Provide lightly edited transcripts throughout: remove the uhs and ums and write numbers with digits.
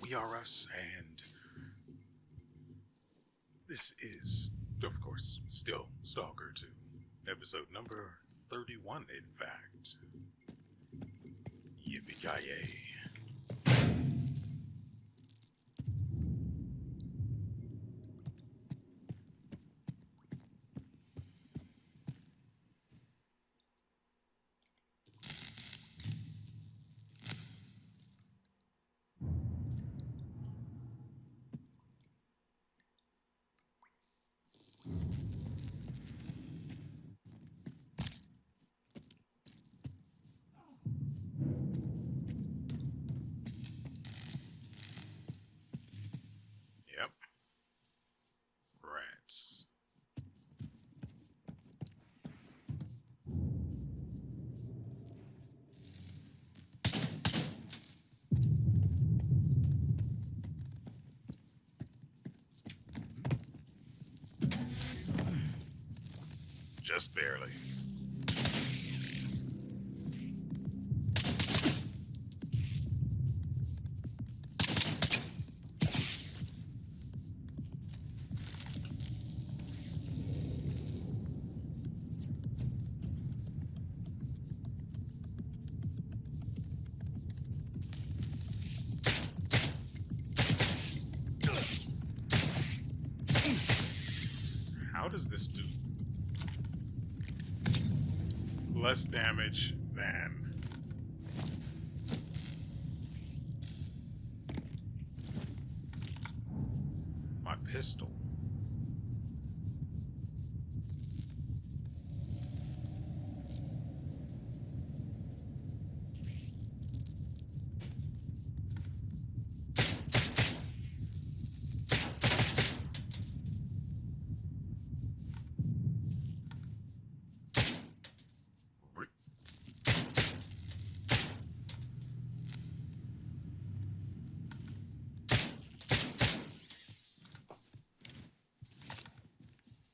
WeArEuS, and this is, of course, still Stalker 2, episode number 31, in fact. Yippee-ki-yay. Yep. Rats. Just barely. How does this do less damage than my pistol?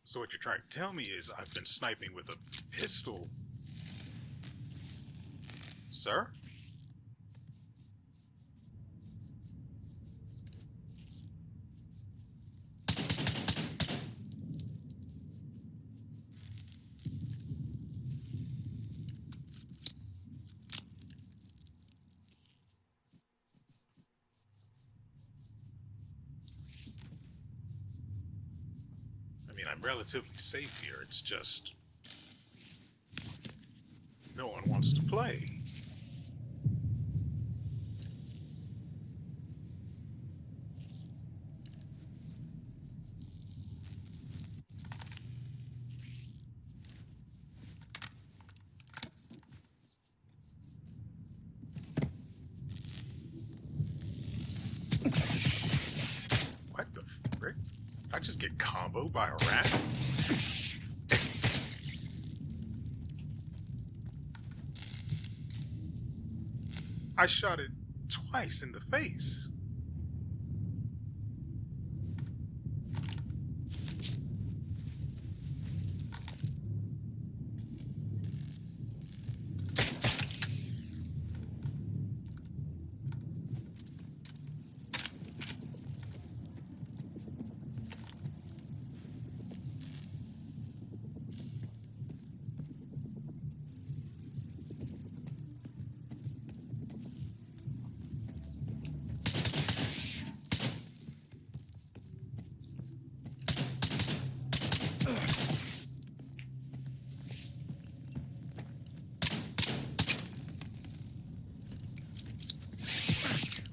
So what you're trying to tell me is I've been sniping with a pistol, sir? I mean, I'm relatively safe here. It's just no one wants to play. What the frick? I just get comboed by a rat? I shot it twice in the face.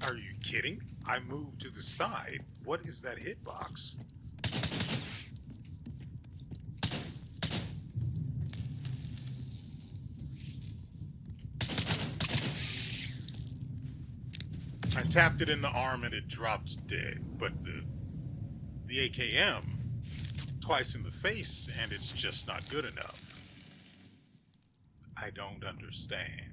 Are you kidding? I moved to the side. What is that hitbox? I tapped it in the arm and it dropped dead, but the AKM twice in the face and it's just not good enough. I don't understand.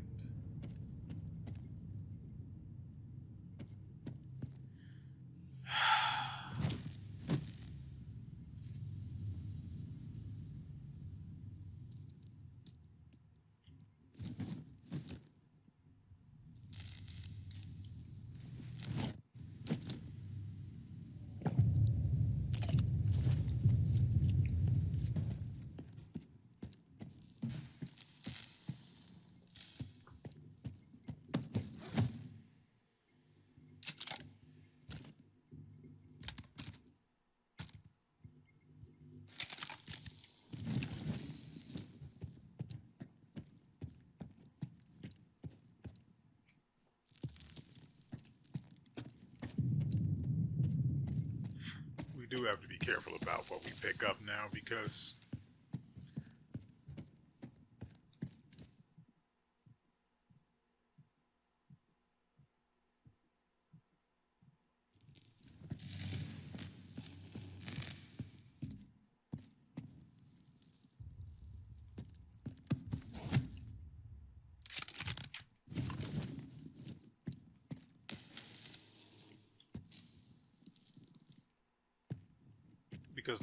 do have to be careful about what we pick up now because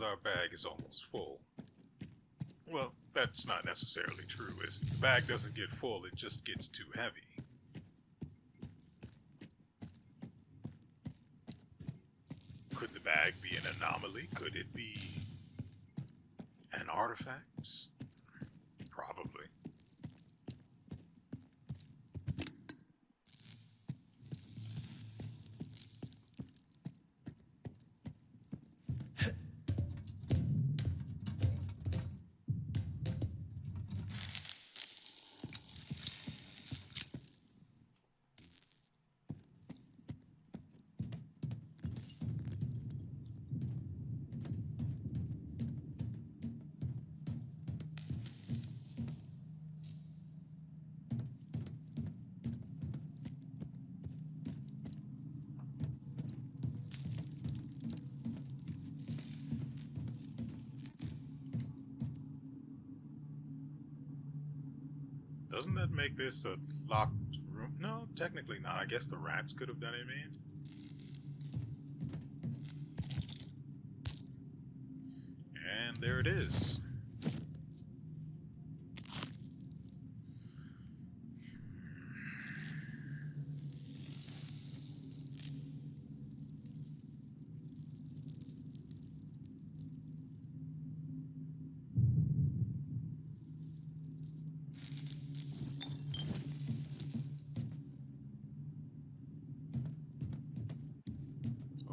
our bag is almost full. Well, that's not necessarily true. The bag doesn't get full, it just gets too heavy. Could the bag be an anomaly? Could it be an artifact? Probably. Doesn't that make this a locked room? No, technically not. I guess the rats could have done it, man. And there it is.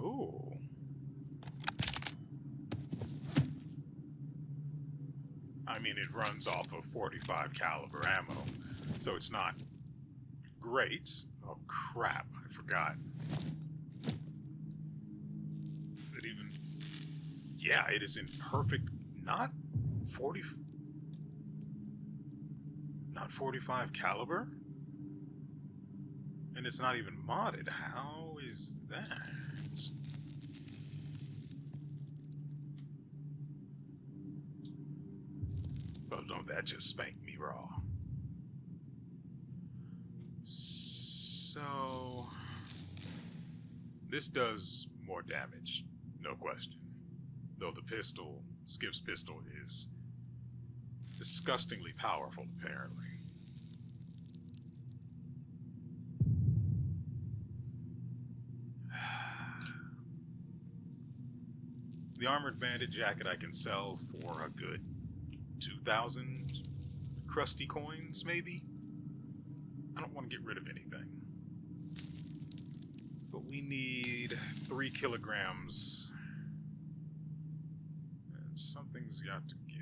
Oh. I mean, it runs off of 45 caliber ammo, so it's not great. Oh crap, I forgot. It even... Yeah, it is in perfect... Not 45 caliber? And it's not even modded. How is that? Oh, don't that just spank me raw. So... This does more damage, no question. Though the pistol, Skip's pistol, is disgustingly powerful, apparently. The armored bandit jacket I can sell for a good 2,000 crusty coins, maybe? I don't want to get rid of anything. But we need 3 kilograms. And something's got to give.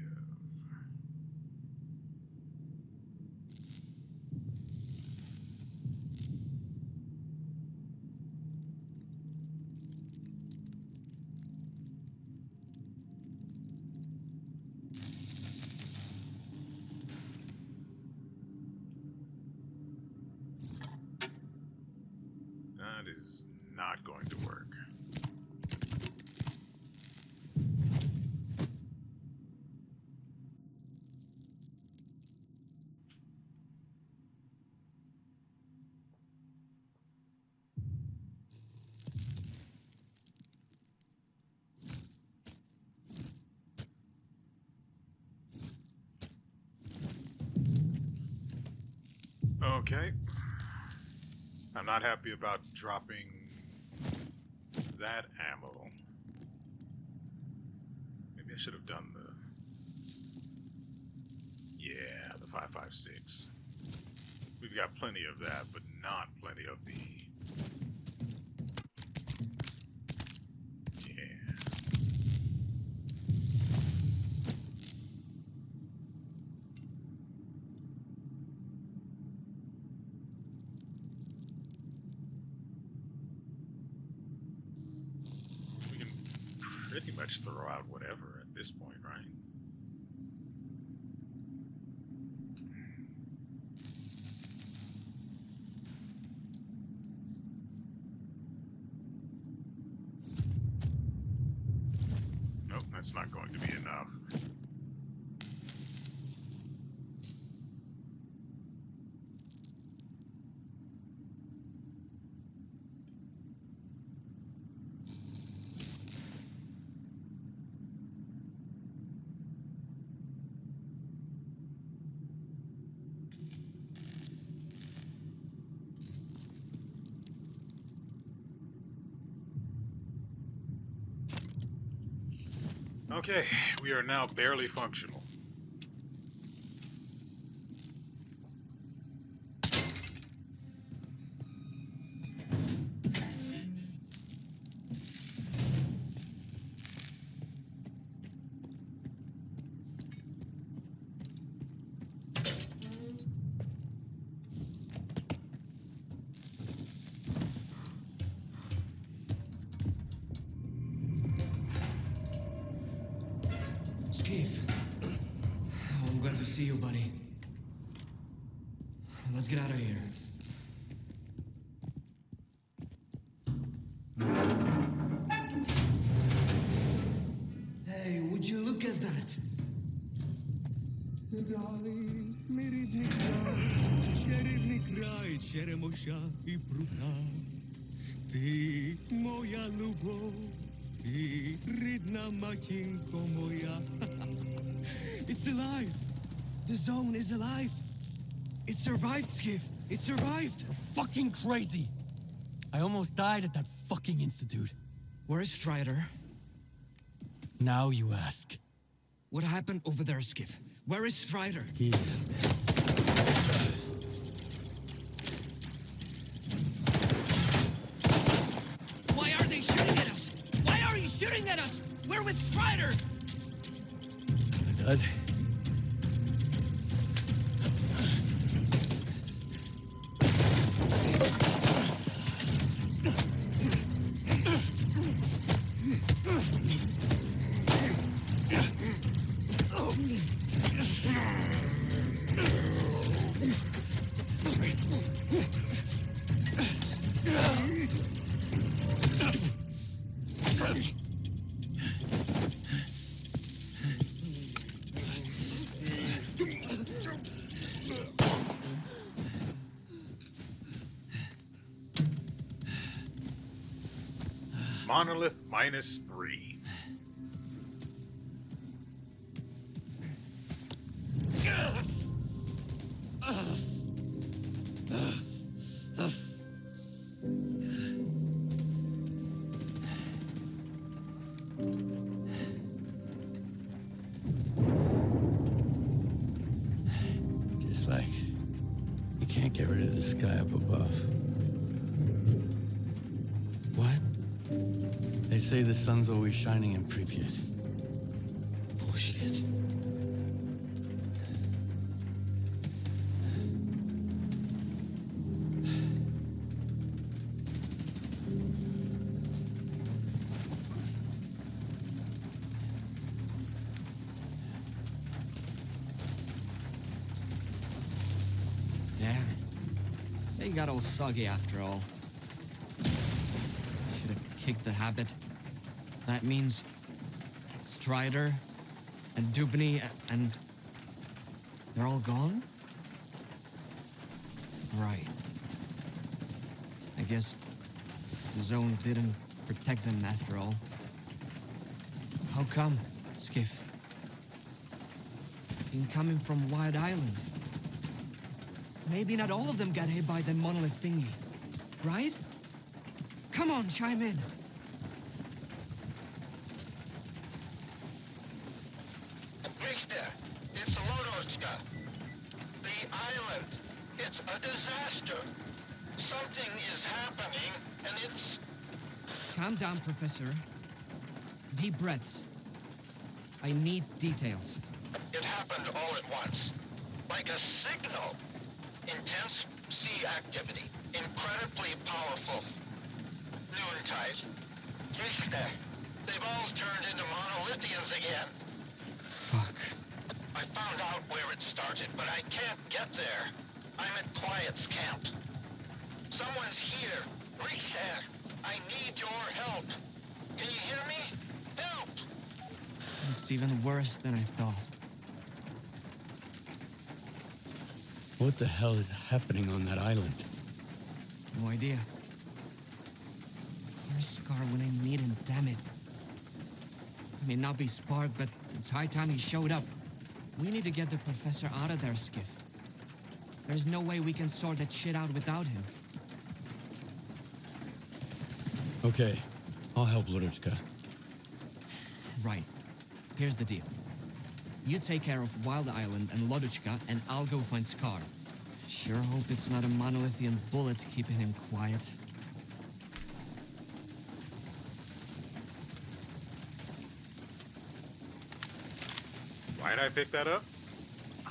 That is not going to work. Okay. I'm not happy about dropping that ammo. Maybe I should have done the... Yeah, the 5.56. We've got plenty of that, but not plenty of the... Yeah. We can pretty much throw out whatever at this point, right? Nope, that's not going to be enough. Okay, we are now barely functional. I'm glad to see you, buddy. Let's get out of here. Hey, would you look at that? It's alive! The zone is alive! It survived, Skiff! It survived! You're fucking crazy! I almost died at that fucking institute. Where is Strider? Now you ask. What happened over there, Skiff? Where is Strider? Why are they shooting at us? Why are you shooting at us? We're with Strider! Dud? Monolith -3. Just like you can't get rid of the sky up above. What? They say the sun's always shining in Pripyat. Bullshit. Damn. They got all soggy after all. Should have kicked the habit. That means Strider and Dubny and they're all gone? Right. I guess the zone didn't protect them after all. How come, Skiff? Incoming from Wide Island. Maybe not all of them got hit by the monolith thingy, right? Come on, chime in. Richter, it's Loroska. The island, it's a disaster. Something is happening, and it's... Calm down, Professor. Deep breaths. I need details. It happened all at once. Like a signal. Intense sea activity. Incredibly powerful. Noontide. Richter, They've all turned into monolithians again. Fuck. I found out where it started, but I can't get there. I'm at Quiet's camp. Someone's here. Reach there. I need your help. Can you hear me? Help! It's even worse than I thought. What the hell is happening on that island? No idea. Where's Scar when I need him, damn it? It may not be Spark, but it's high time he showed up. We need to get the professor out of there, Skiff. There's no way we can sort that shit out without him. Okay, I'll help Ludochka. Right. Here's the deal. You take care of Wild Island and Loduchka, and I'll go find Scar. Sure hope it's not a monolithian bullet keeping him quiet. Why'd I pick that up?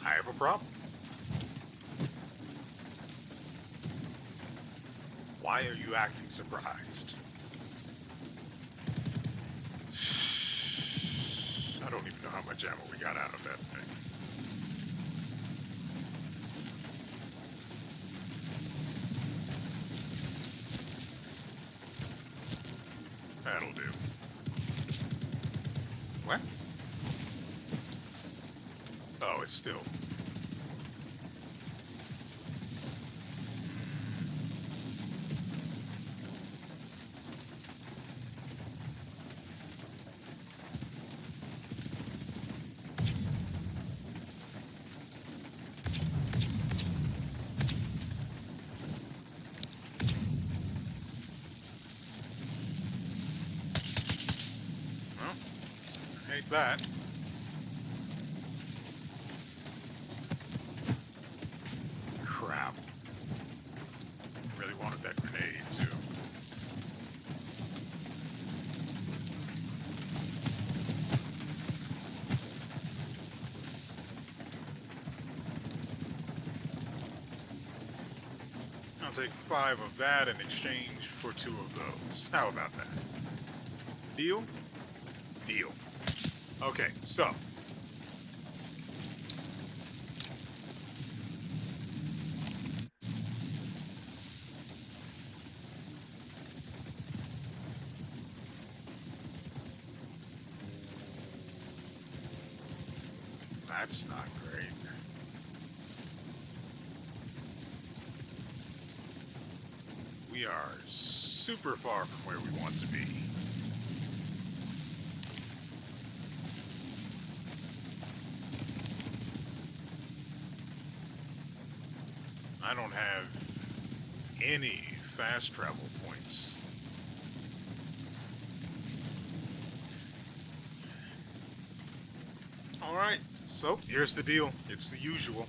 I have a problem. Why are you acting surprised? I don't even know how much ammo we got out of that thing. That'll do. What? Oh, it's still. Well, hate that. Crap. Really wanted that grenade, too. I'll take 5 of that in exchange for 2 of those. How about that? Deal? Deal. Okay, so. That's not great. We are super far from where we want to be. I don't have any fast travel points. Alright, so here's the deal. It's the usual.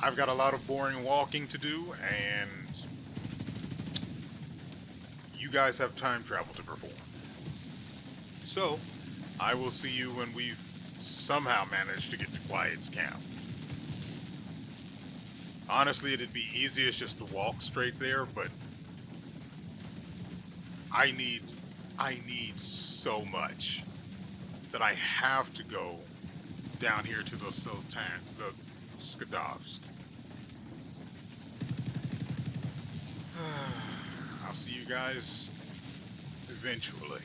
I've got a lot of boring walking to do, and you guys have time travel to perform. So, I will see you when we've somehow managed to get to Quiet's camp. Honestly, it'd be easiest just to walk straight there, but I need so much that I have to go down here to the Sultan, the Skadovsk. I'll see you guys eventually.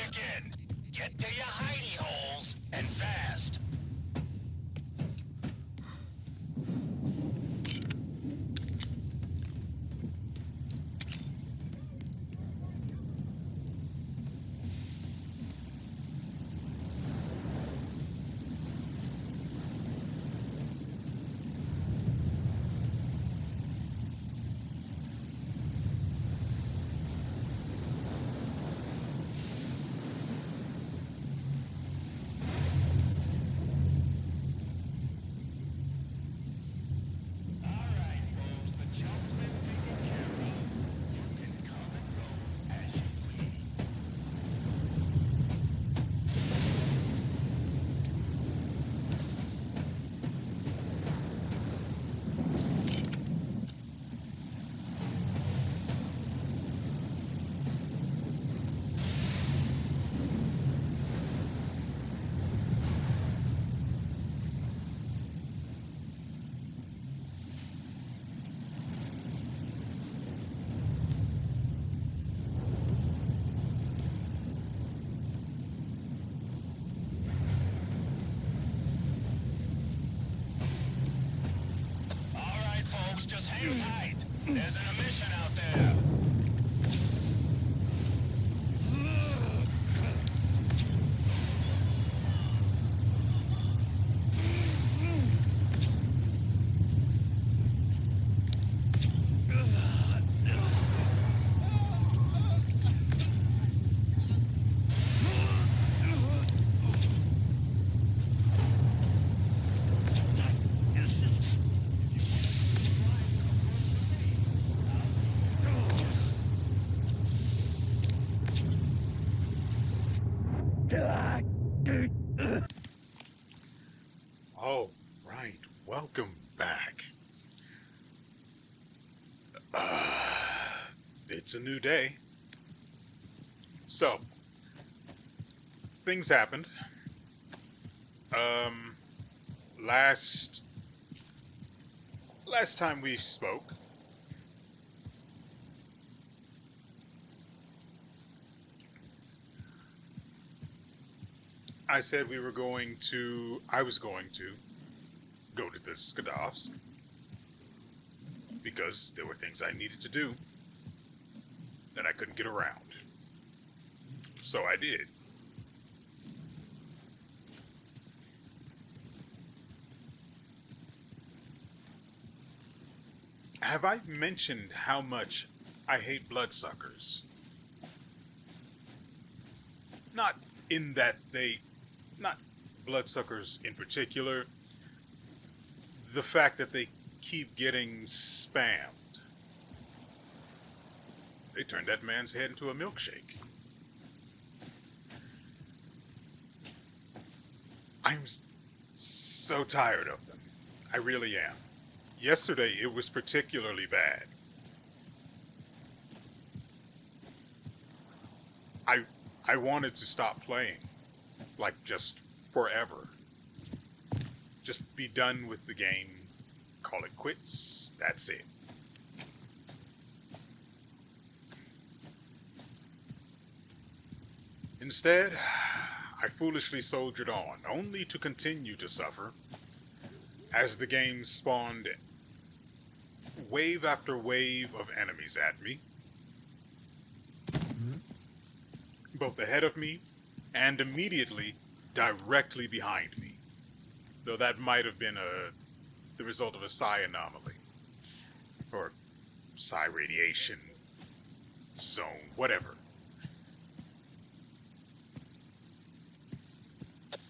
kick in. Get to your hidey holes, and fast. Just hang tight. There's an emission out there. Oh, right. Welcome back. It's a new day. So, things happened. Last time we spoke, I said I was going to go to the Skadovsk because there were things I needed to do that I couldn't get around. So I did. Have I mentioned how much I hate bloodsuckers? Not in that not bloodsuckers in particular, the fact that they keep getting spammed. They turned that man's head into a milkshake. I'm so tired of them. I really am. Yesterday, it was particularly bad. I wanted to stop playing, like just forever. Just be done with the game, call it quits, that's it. Instead, I foolishly soldiered on, only to continue to suffer as the game spawned wave after wave of enemies at me, both ahead of me and immediately directly behind me, though that might have been the result of a psi anomaly or psi radiation zone, whatever.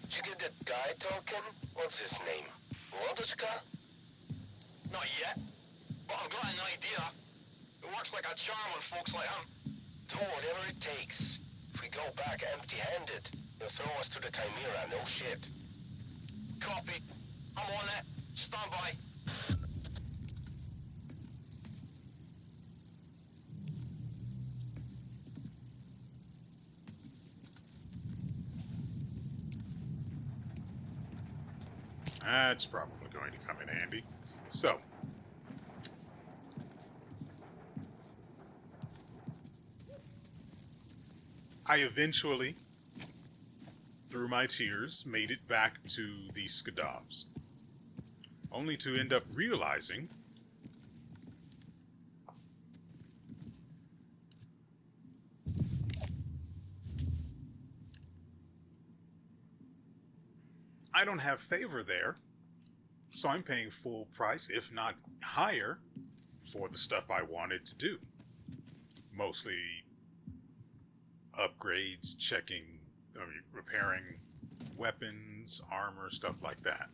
Did you get that guy token? What's his name? Wodочка? Not yet, but I've got an idea. It works like a charm on folks like him. Do whatever it takes. If we go back empty-handed, they'll throw us to the Chimera, no shit. Copy. I'm on it. Stand by. That's probably going to come in handy. So, I eventually, through my tears, made it back to the Skadovs, only to end up realizing I don't have favor there, so I'm paying full price, if not higher, for the stuff I wanted to do. Mostly upgrades, repairing weapons, armor, stuff like that.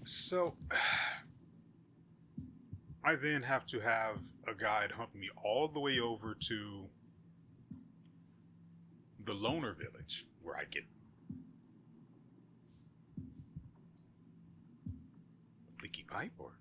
So, I then have to have a guide hunt me all the way over to the loner village, where I get leaky pipe, or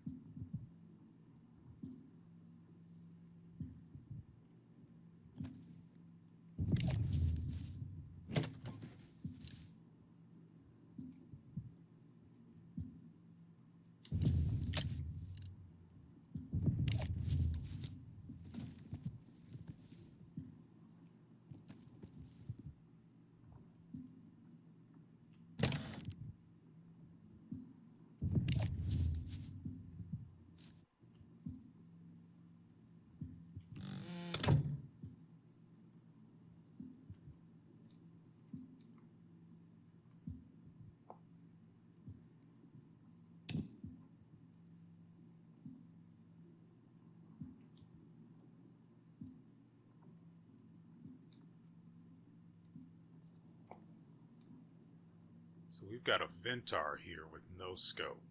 so we've got a Ventar here with no scope.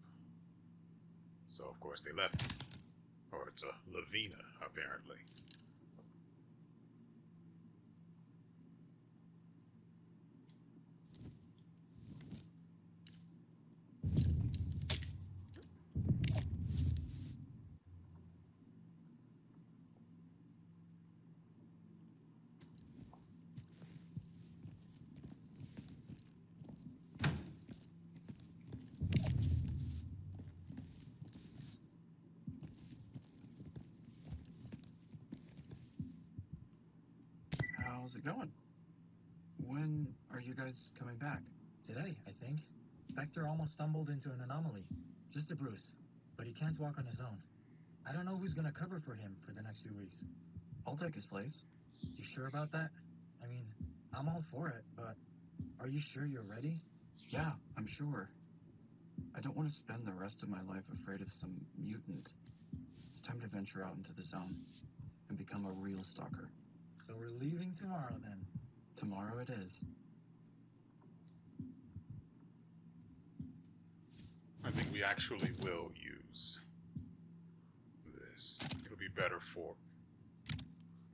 So of course they left me. Or it's a Lavina, apparently. How's it going? When are you guys coming back? Today, I think. Vector almost stumbled into an anomaly. Just a bruise. But he can't walk on his own. I don't know who's gonna cover for him for the next few weeks. I'll take his place. You sure about that? I mean, I'm all for it, but are you sure you're ready? Yeah, I'm sure. I don't want to spend the rest of my life afraid of some mutant. It's time to venture out into the zone and become a real stalker. So we're leaving tomorrow then. Tomorrow it is. I think we actually will use this. It'll be better for...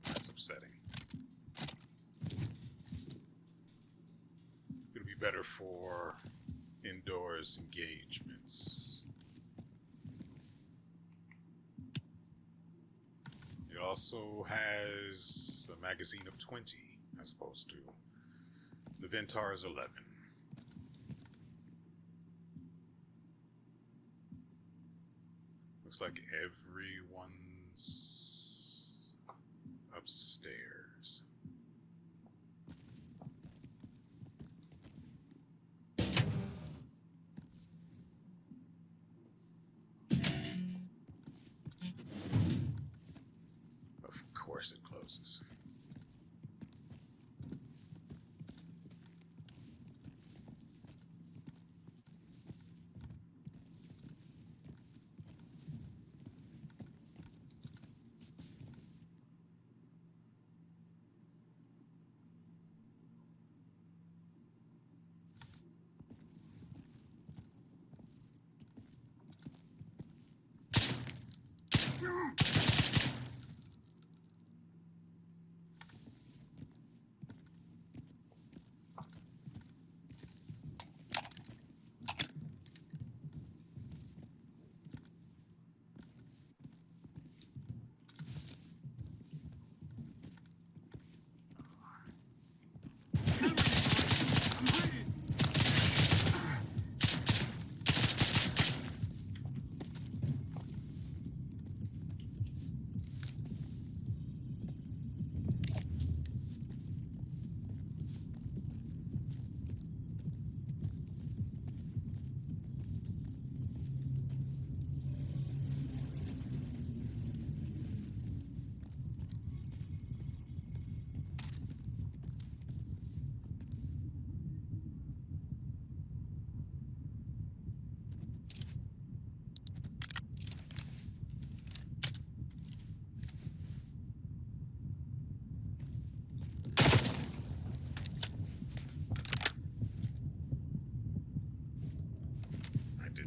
That's upsetting. It'll be better for indoors engagements. It also has a magazine of 20 as opposed to the Ventar's 11. Looks like everyone's upstairs. Of course it closes.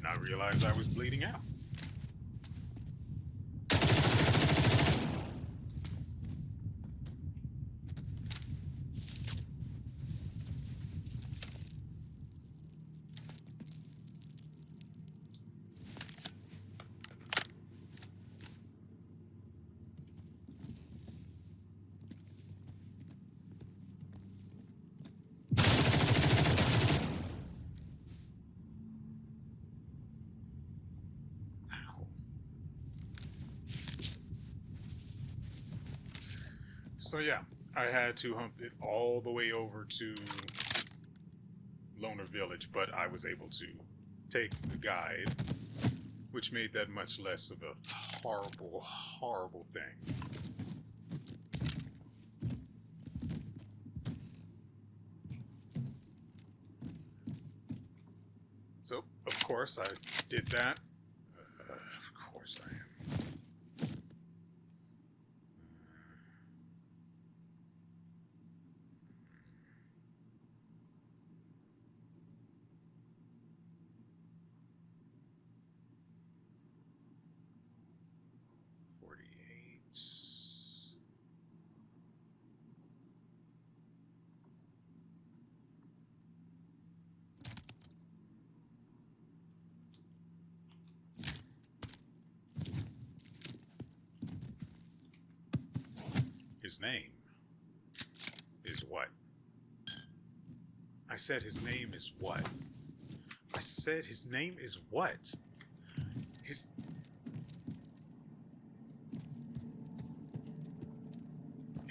not realize I was bleeding out. So yeah, I had to hump it all the way over to Loner Village, but I was able to take the guide, which made that much less of a horrible, horrible thing. So, of course, I did that. Of course I am. 48. His name is what? I said his name is what? I said his name is what? His...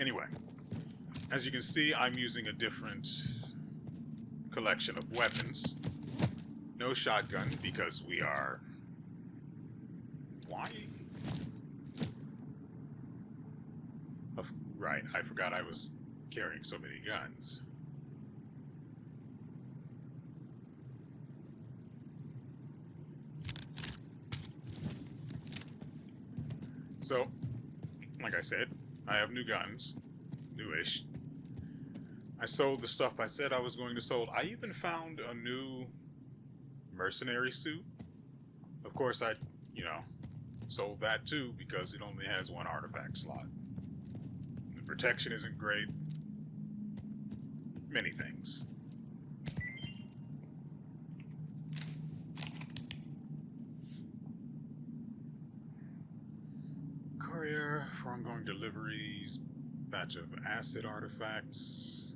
Anyway, as you can see, I'm using a different collection of weapons. No shotgun, because we are... Why? Right, I forgot I was carrying so many guns. So, like I said, I have new guns. Newish. I sold the stuff I said I was going to sell. I even found a new mercenary suit. Of course, I, sold that too because it only has one artifact slot. The protection isn't great. Many things. Courier for ongoing deliveries. Batch of acid artifacts.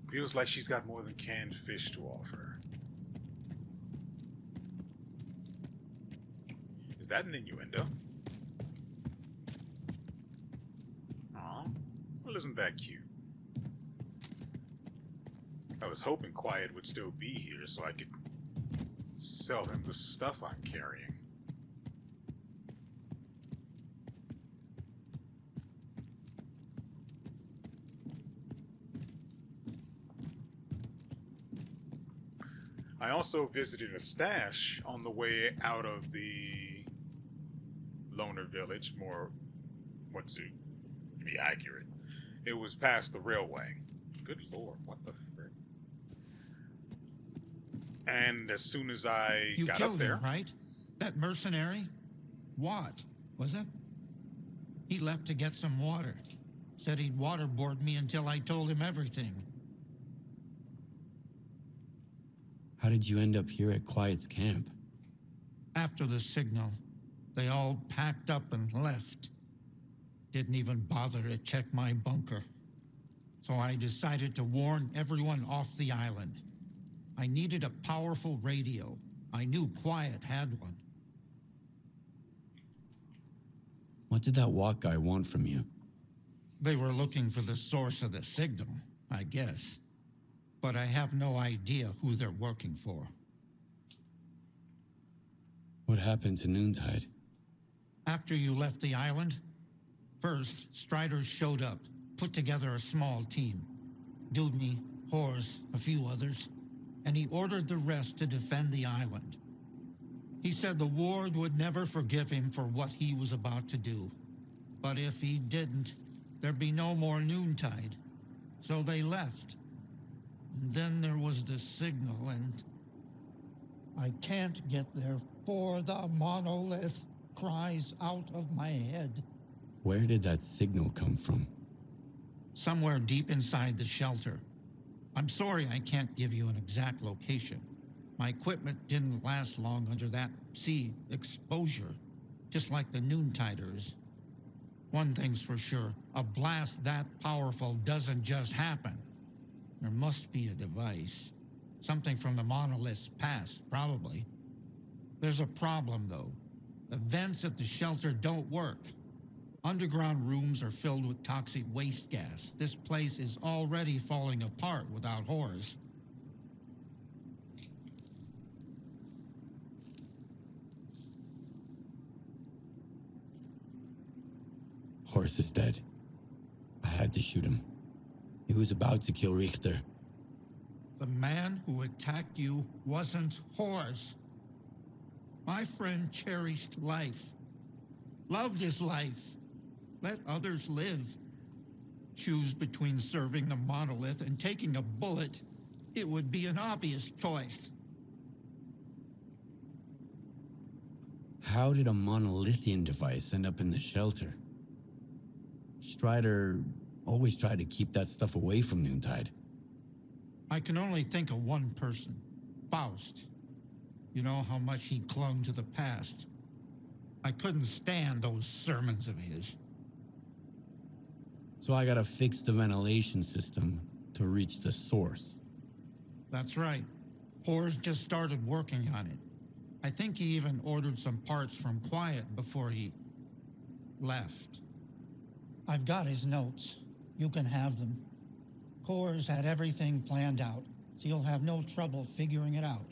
Feels like she's got more than canned fish to offer. Is that an innuendo? Aw, well, isn't that cute? I was hoping Quiet would still be here so I could sell him the stuff I'm carrying. I also visited a stash on the way out of the Loner Village, to be accurate. It was past the railway. Good lord, what the frick? And as soon as I got up there... You killed him, right? That mercenary? What was it? He left to get some water. Said he'd waterboard me until I told him everything. How did you end up here at Quiet's camp? After the signal, they all packed up and left. Didn't even bother to check my bunker. So I decided to warn everyone off the island. I needed a powerful radio. I knew Quiet had one. What did that walk guy want from you? They were looking for the source of the signal, I guess. But I have no idea who they're working for. What happened to Noontide? After you left the island, first, Striders showed up, put together a small team. Dudney, Horse, a few others, and he ordered the rest to defend the island. He said the ward would never forgive him for what he was about to do. But if he didn't, there'd be no more noontide. So they left. And then there was the signal, and I can't get there for the monolith cries out of my head. Where did that signal come from? Somewhere deep inside the shelter. I'm sorry I can't give you an exact location. My equipment didn't last long under that sea exposure, just like the noontiders. One thing's for sure, a blast that powerful doesn't just happen. There must be a device. Something from the monolith's past, probably. There's a problem, though. The vents at the shelter don't work. Underground rooms are filled with toxic waste gas. This place is already falling apart without horrors. Horace is dead. I had to shoot him. He was about to kill Richter. The man who attacked you wasn't Horace. My friend cherished life. Loved his life. Let others live. Choose between serving the monolith and taking a bullet. It would be an obvious choice. How did a monolithian device end up in the shelter? Strider always tried to keep that stuff away from Noontide. I can only think of one person. Faust. You know how much he clung to the past. I couldn't stand those sermons of his. So I gotta fix the ventilation system to reach the source. That's right. Horace just started working on it. I think he even ordered some parts from Quiet before he left. I've got his notes. You can have them. Core's had everything planned out, so you'll have no trouble figuring it out.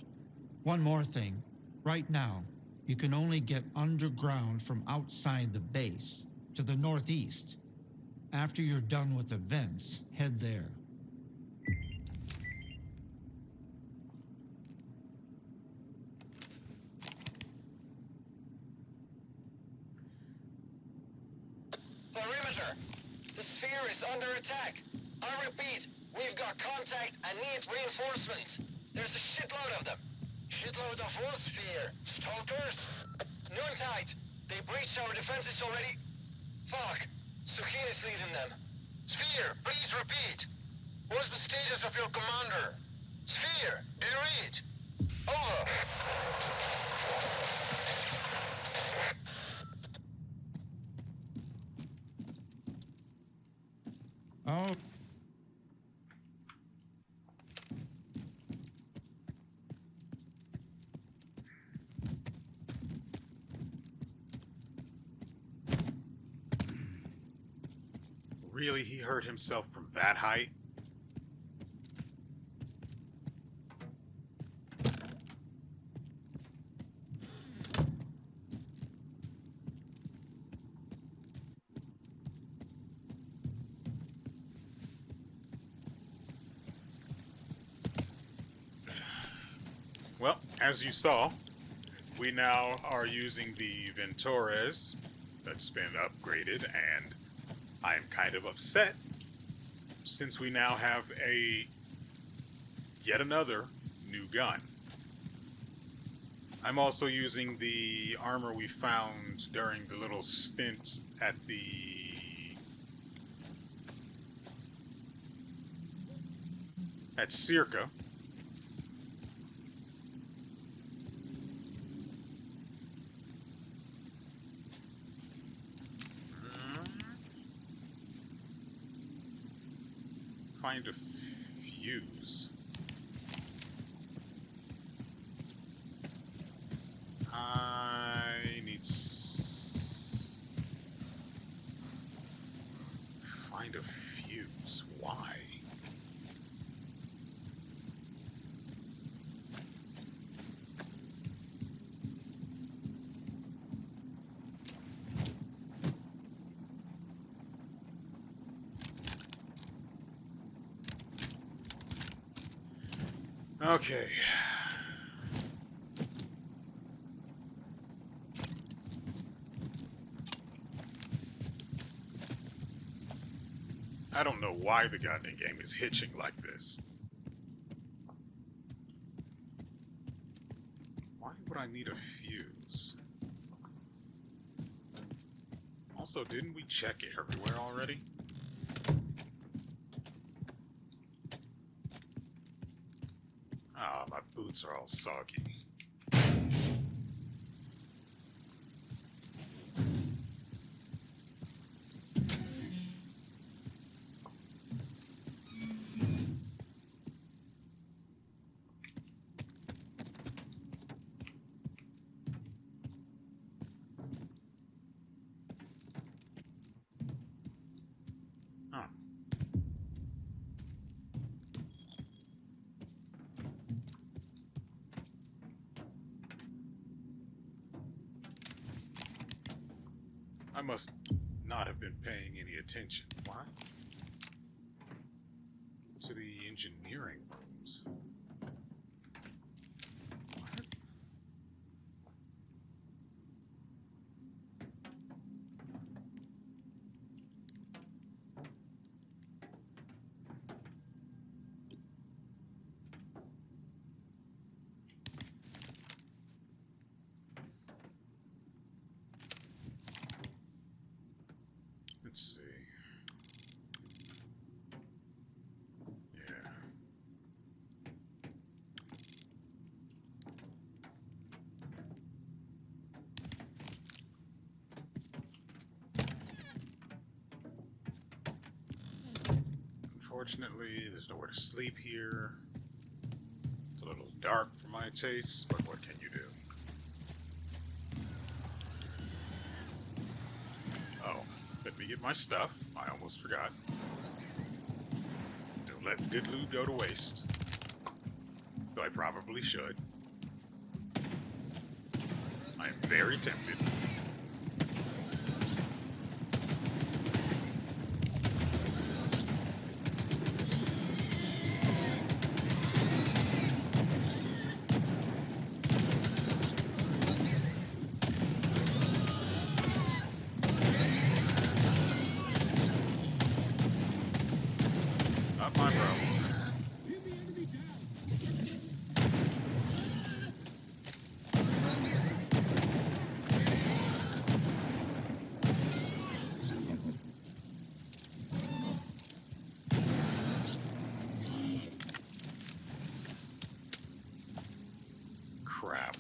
One more thing. Right now, you can only get underground from outside the base, to the northeast. After you're done with the vents, head there. Perimeter! The sphere is under attack. I repeat, we've got contact and need reinforcements. There's a shitload of them. Shitload of what sphere? Stalkers? Noontide! They breached our defenses already. Fuck. Sukin is leading them. Sphere, please repeat. What's the status of your commander? Sphere, do you read? Over. Oh. Really, he hurt himself from that height? Well, as you saw, we now are using the Ventores that's been upgraded, and I'm kind of upset since we now have yet another new gun. I'm also using the armor we found during the little stint at S.T.A.L.K.E.R. Find a fuse. I need find a fuse. Why? Okay. I don't know why the goddamn game is hitching like this. Why would I need a fuse? Also, didn't we check it everywhere already? Ah, my boots are all soggy. Huh. I must not have been paying any attention. Why? To the engineering rooms. What? Let's see. Yeah. Unfortunately, there's nowhere to sleep here. It's a little dark for my taste, but what can you do? Oh, let me get my stuff. I almost forgot. Don't let good loot go to waste. Though I probably should. I am very tempted. Not my problem. Crap.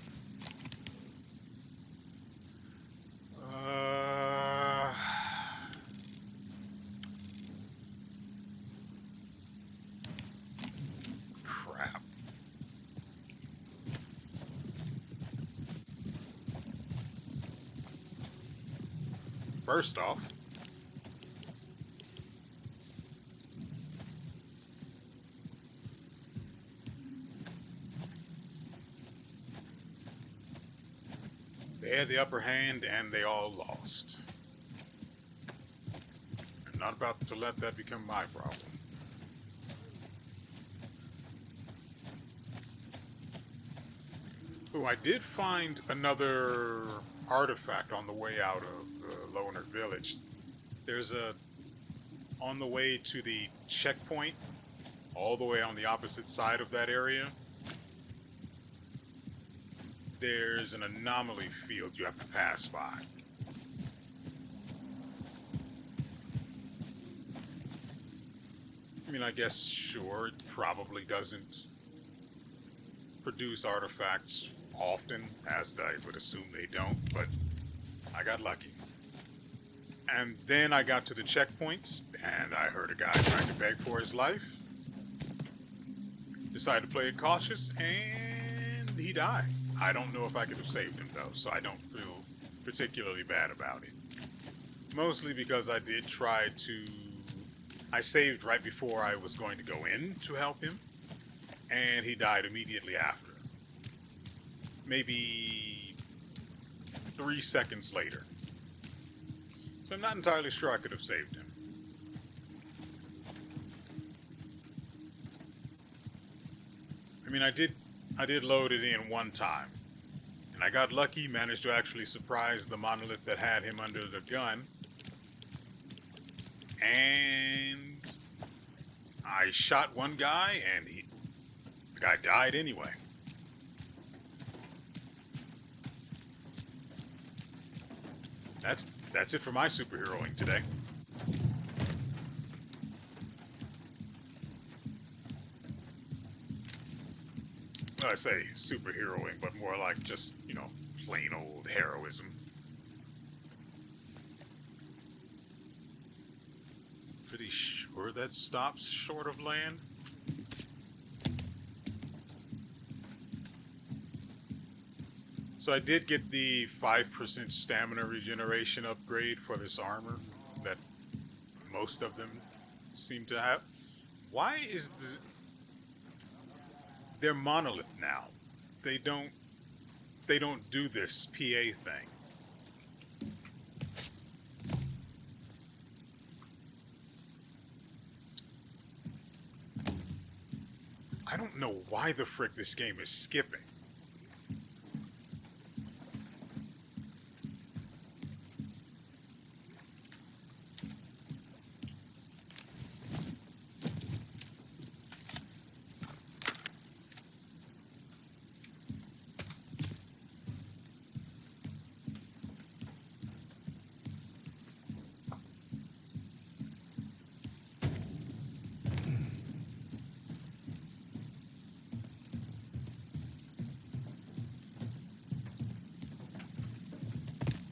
Crap. First off, they had the upper hand and they all lost. I'm not about to let that become my problem. Oh, I did find another artifact on the way out of the Loner Village. There's on the way to the checkpoint, all the way on the opposite side of that area, there's an anomaly field you have to pass by. I mean, I guess, sure, it probably doesn't produce artifacts often, as I would assume they don't, but I got lucky. And then I got to the checkpoint, and I heard a guy trying to beg for his life. Decided to play it cautious, and he died. I don't know if I could have saved him, though, so I don't feel particularly bad about it. Mostly because I did try to... I saved right before I was going to go in to help him, and he died immediately after. Maybe 3 seconds later. So I'm not entirely sure I could have saved him. I mean, I did load it in one time. And I got lucky, managed to actually surprise the Monolith that had him under the gun. And I shot one guy, and the guy died anyway. That's it for my superheroing today. Well, I say superheroing, but more like just, plain old heroism. Pretty sure that stops short of land. So I did get the 5% stamina regeneration upgrade for this armor that most of them seem to have. Why is they're Monolith now? They don't do this PA thing. I don't know why the frick this game is skipping.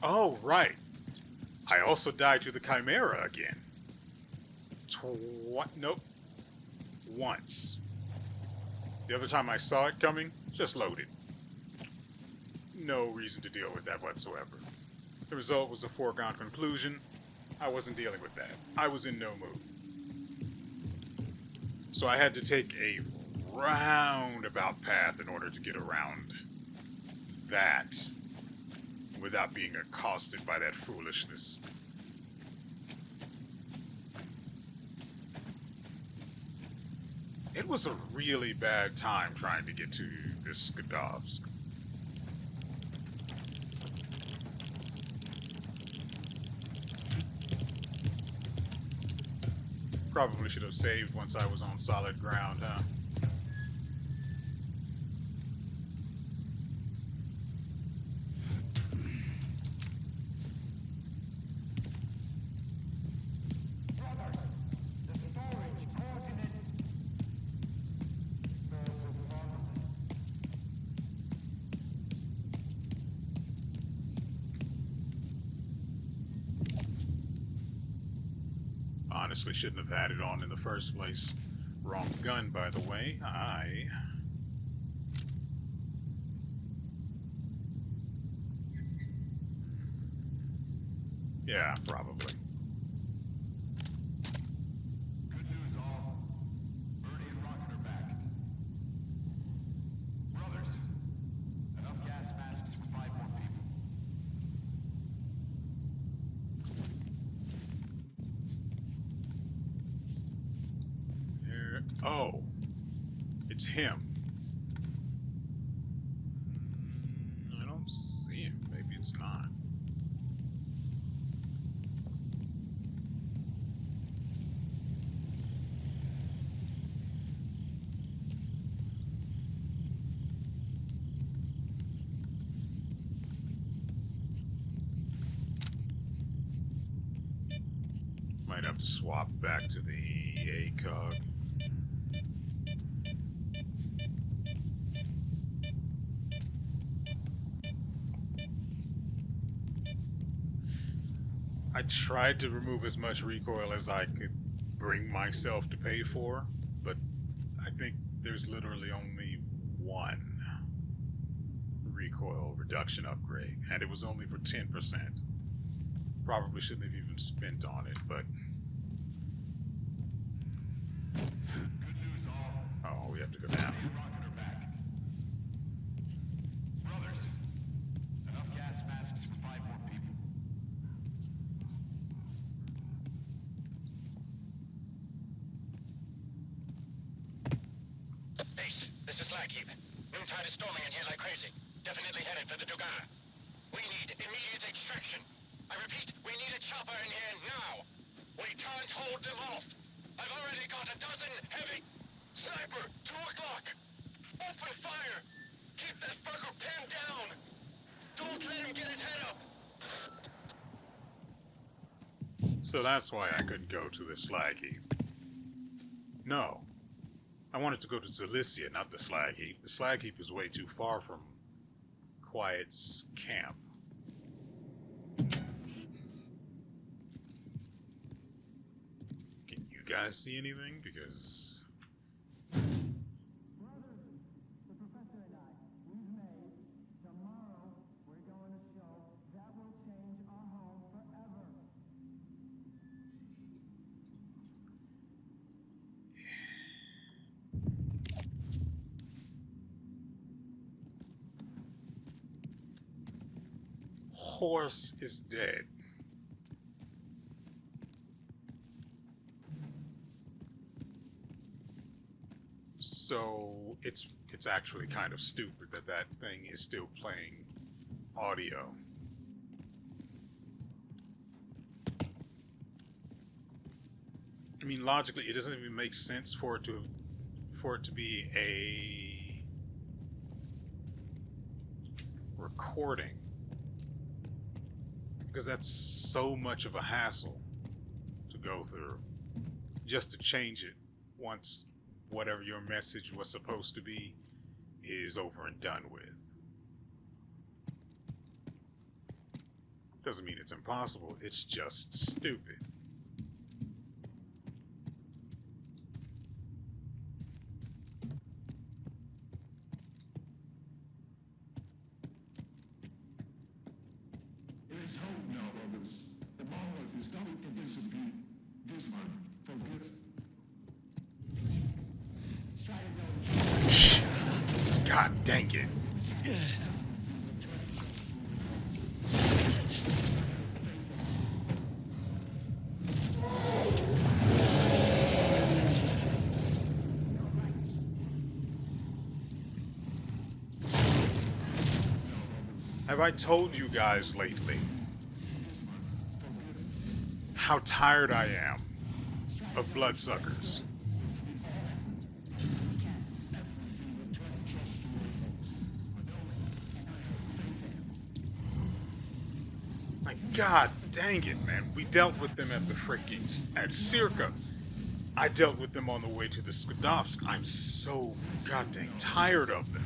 Oh, right. I also died to the Chimera again. Nope. Once. The other time I saw it coming, just loaded. No reason to deal with that whatsoever. The result was a foregone conclusion. I wasn't dealing with that. I was in no mood. So I had to take a roundabout path in order to get around that without being accosted by that foolishness. It was a really bad time trying to get to this Skadovsk. Probably should have saved once I was on solid ground, huh? Honestly, shouldn't have had it on in the first place. Wrong gun, by the way. Yeah, probably. Good news, all. Birdie and Rocket are back. Brothers, enough gas masks for 5 more people. Oh, it's him. I don't see him. Maybe it's not. Might have to swap back to the ACOG. I tried to remove as much recoil as I could bring myself to pay for, but I think there's literally only one recoil reduction upgrade, and it was only for 10%. Probably shouldn't have even spent on it, but... Good news, all. Oh, we have to go down. Rocket are back. Brothers, enough gas masks for 5 more people. Ace, this is S.T.A.L.K.E.R. Noontide is storming in here like crazy. Definitely headed for the Dugan. We need immediate extraction. I repeat, we need a chopper in here now. We can't hold them off. I've already got a dozen heavy... Sniper, 2 o'clock. Open fire. Keep that fucker pinned down. Don't let him get his head up. So that's why I couldn't go to the slag heap. No. I wanted to go to Zalicia, not the slag heap. The slag heap is way too far from Quiet's camp. Can you guys see anything? Because... horse is dead. So it's actually kind of stupid that that thing is still playing audio. I mean, logically, it doesn't even make sense for it to be a recording, because that's so much of a hassle to go through just to change it once whatever your message was supposed to be is over and done with. Doesn't mean it's impossible, it's just stupid. There's hope now, brothers. The monolith is going to disappear. This time, forget. God dang it. Have I told you guys lately how tired I am of bloodsuckers? My god dang it, man. We dealt with them at the freaking... at S.T.A.L.K.E.R. I dealt with them on the way to the Skadovsk. I'm so goddamn tired of them.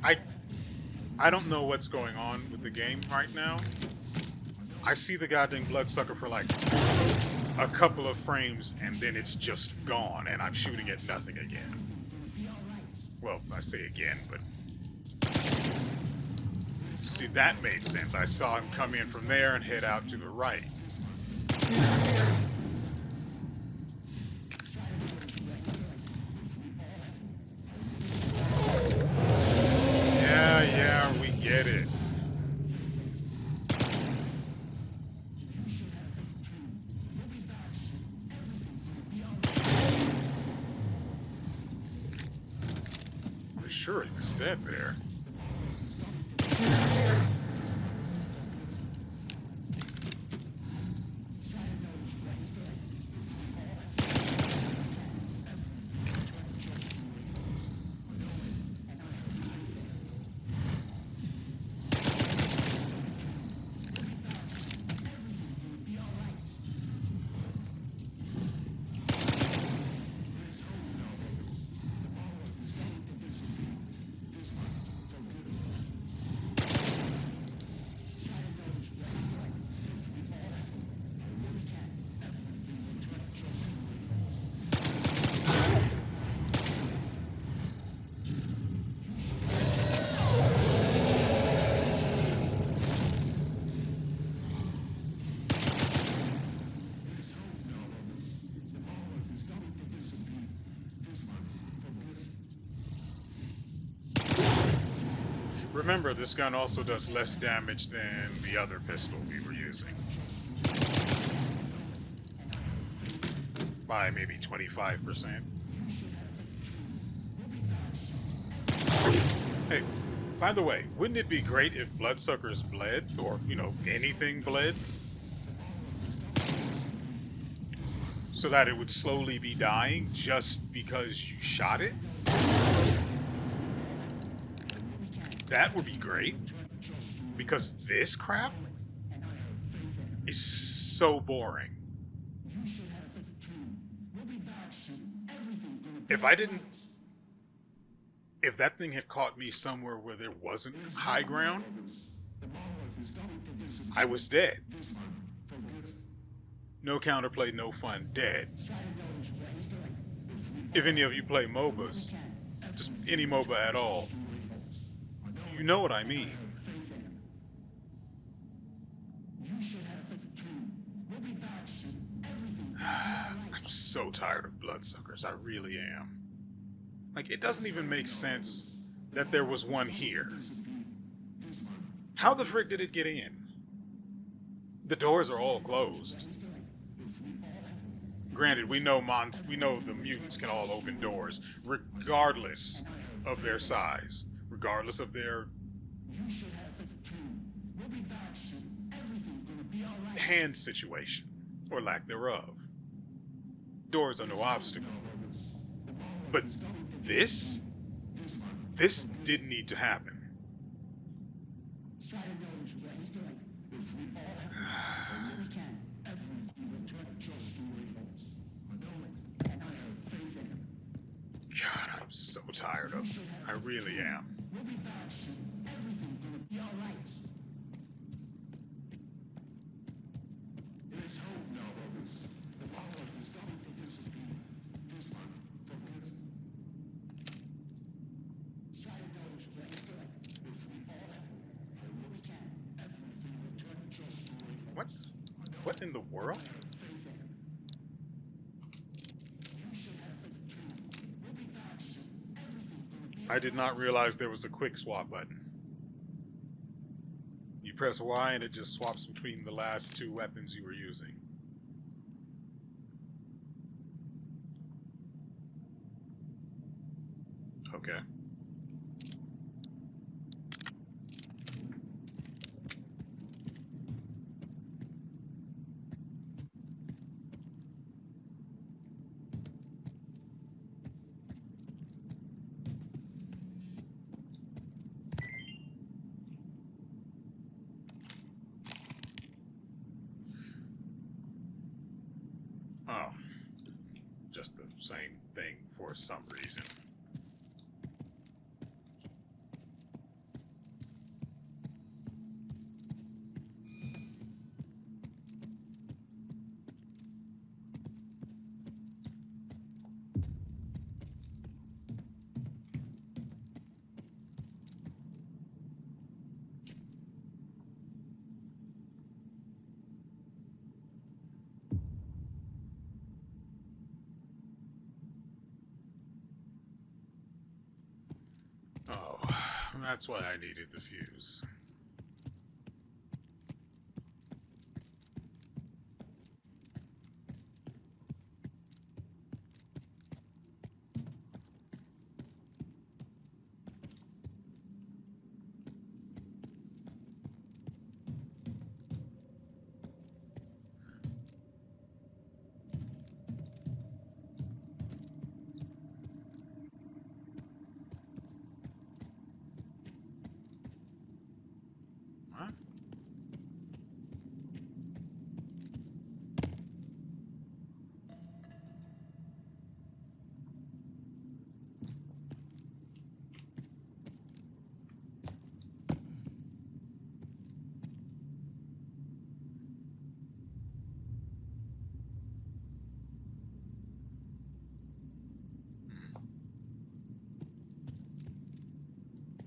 Like, I don't know what's going on with the game right now. I see the goddamn bloodsucker for like a couple of frames and then it's just gone and I'm shooting at nothing again. Well, I say again, but... See, that made sense. I saw him come in from there and head out to the right. Yeah, we get it. For sure he was dead there. Remember, this gun also does less damage than the other pistol we were using. By maybe 25%. Hey, by the way, wouldn't it be great if bloodsuckers bled? Or, you know, anything bled? So that it would slowly be dying just because you shot it? That would be great. Because this crap is so boring. If that thing had caught me somewhere where there wasn't high ground, I was dead. No counterplay, no fun, dead. If any of you play MOBAs, just any MOBA at all, you know what I mean. I'm so tired of bloodsuckers, I really am. Like, it doesn't even make sense that there was one here. How the frick did it get in? The doors are all closed. Granted, we know the mutants can all open doors, regardless of their size, regardless of their hand situation, or lack thereof. Doors are no obstacle. But this didn't need to happen. God, I'm so tired of it. I really am. What? What in the world? I did not realize there was a quick swap button. You press Y and it just swaps between the last two weapons you were using. Okay. Oh, just the same thing for some reason. Oh, that's why I needed the fuse. Huh?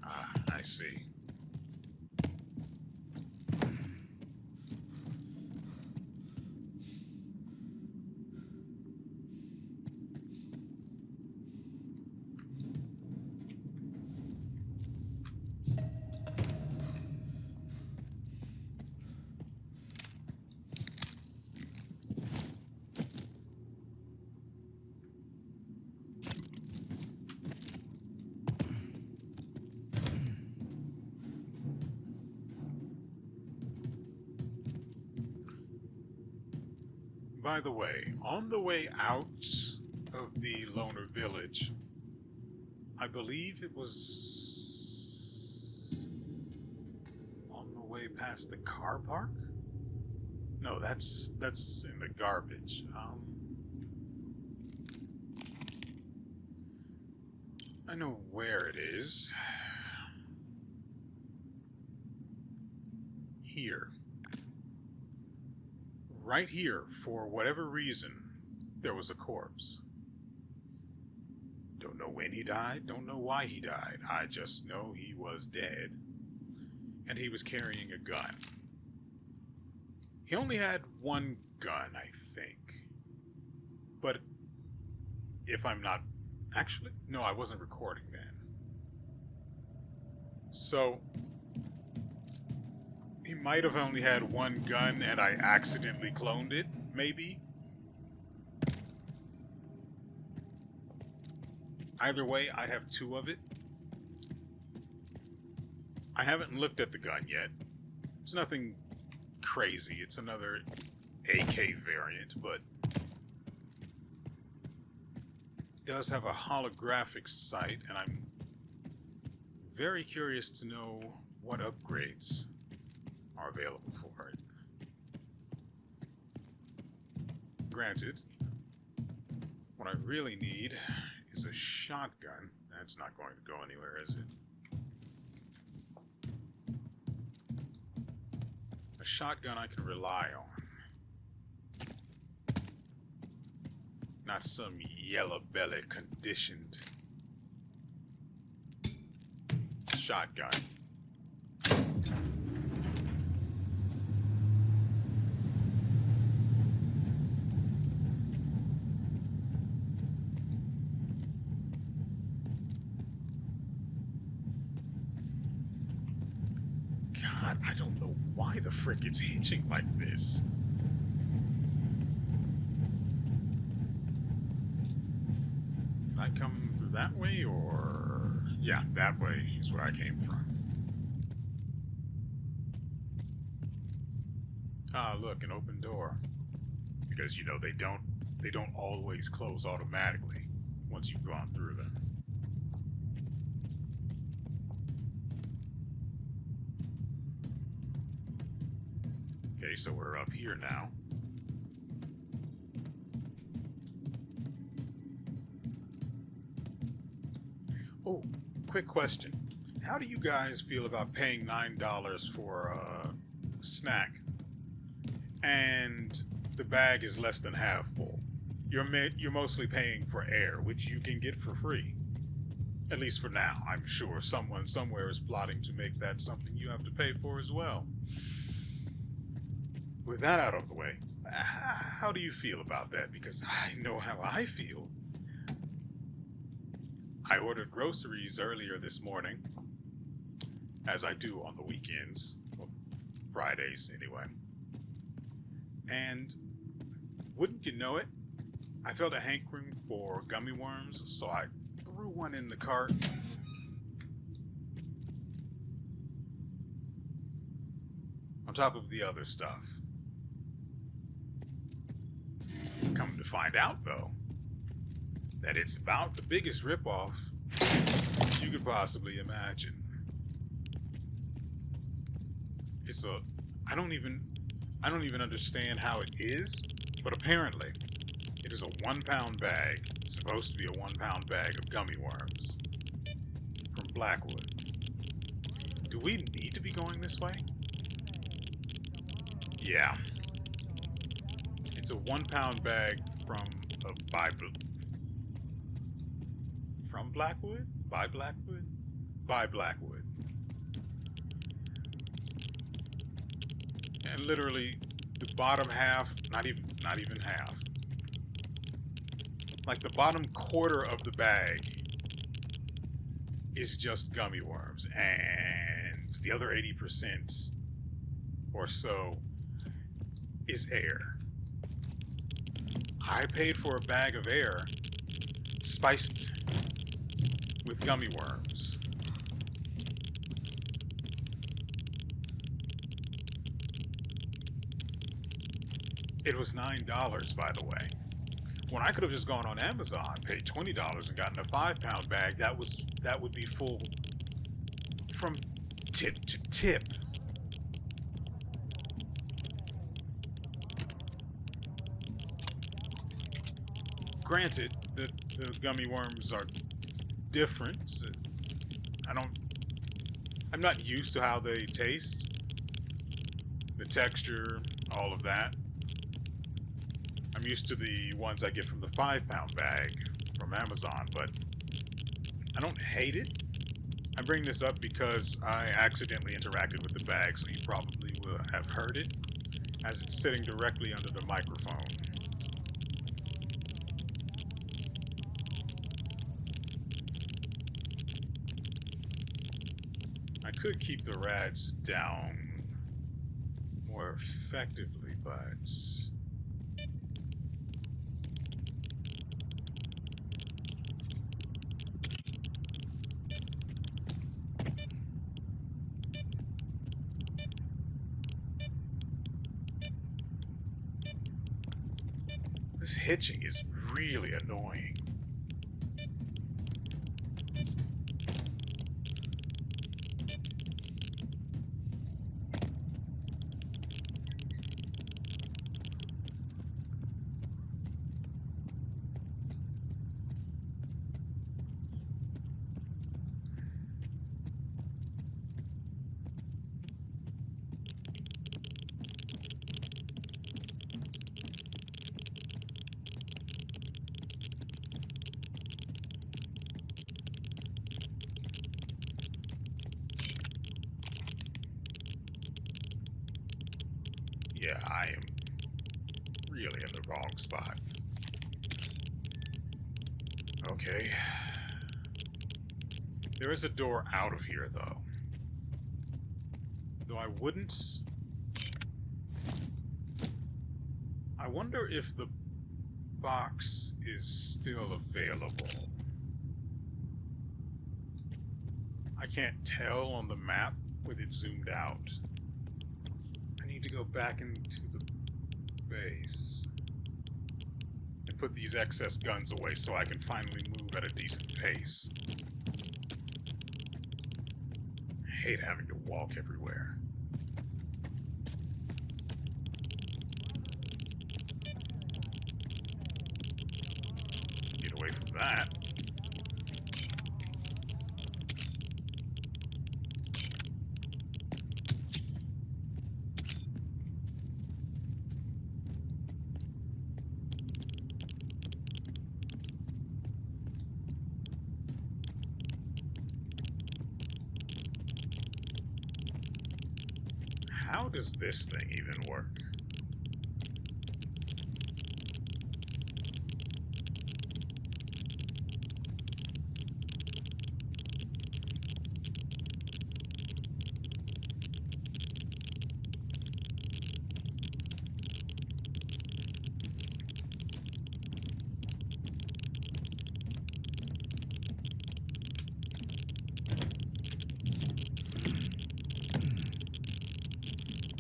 Ah, I see. By the way, on the way out of the loner village, I believe it was on the way past the car park? No, that's in the garbage. I know where it is. Here. Right here, for whatever reason, there was a corpse. Don't know when he died, don't know why he died. I just know he was dead. And he was carrying a gun. He only had one gun, I think. But if I'm not... Actually, no, I wasn't recording then. So, he might have only had one gun and I accidentally cloned it, maybe? Either way, I have two of it. I haven't looked at the gun yet. It's nothing crazy. It's another AK variant, but it does have a holographic sight, and I'm very curious to know what upgrades are available for it. Granted, what I really need is a shotgun. That's not going to go anywhere, is it? A shotgun I can rely on. Not some yellow belly conditioned shotgun. God, I don't know why the frick it's hitching like this. Did I come through that way, or... Yeah, that way is where I came from. Ah, look, an open door. Because, you know, they don't always close automatically once you've gone through them. Okay, so we're up here now. Oh, quick question. How do you guys feel about paying $9 for a snack and the bag is less than half full? You're mostly paying for air, which you can get for free. At least for now. I'm sure someone somewhere is plotting to make that something you have to pay for as well. With that out of the way, how do you feel about that? Because I know how I feel. I ordered groceries earlier this morning, as I do on the weekends, well, Fridays anyway. And wouldn't you know it, I felt a hankering for gummy worms, so I threw one in the cart. On top of the other stuff. Come to find out, though, that it's about the biggest ripoff you could possibly imagine. It's a... I don't even understand how it is, but apparently it is a 1 pound bag. It's supposed to be a 1 pound bag of gummy worms from Blackwood. Do we need to be going this way? Yeah. It's a 1 pound bag from a from Blackwood? By Blackwood? By Blackwood. And literally the bottom half, not even half. Like the bottom quarter of the bag is just gummy worms, and the other 80% or so is air. I paid for a bag of air spiced with gummy worms. It was $9, by the way. When I could have just gone on Amazon, paid $20 and gotten a 5-pound bag, that would be full from tip to tip. Granted, the gummy worms are different. I'm not used to how they taste. The texture, all of that. I'm used to the ones I get from the 5-pound bag from Amazon, but I don't hate it. I bring this up because I accidentally interacted with the bag, so you probably will have heard it, as it's sitting directly under the microphone. I could keep the rads down more effectively, but this hitching is really annoying. Yeah, I am really in the wrong spot. Okay. There is a door out of here, though. Though I wouldn't... I wonder if the box is still available. I can't tell on the map with it zoomed out. I need to go back into the base and put these excess guns away so I can finally move at a decent pace. I hate having to walk everywhere. Get away from that. How does this thing even work?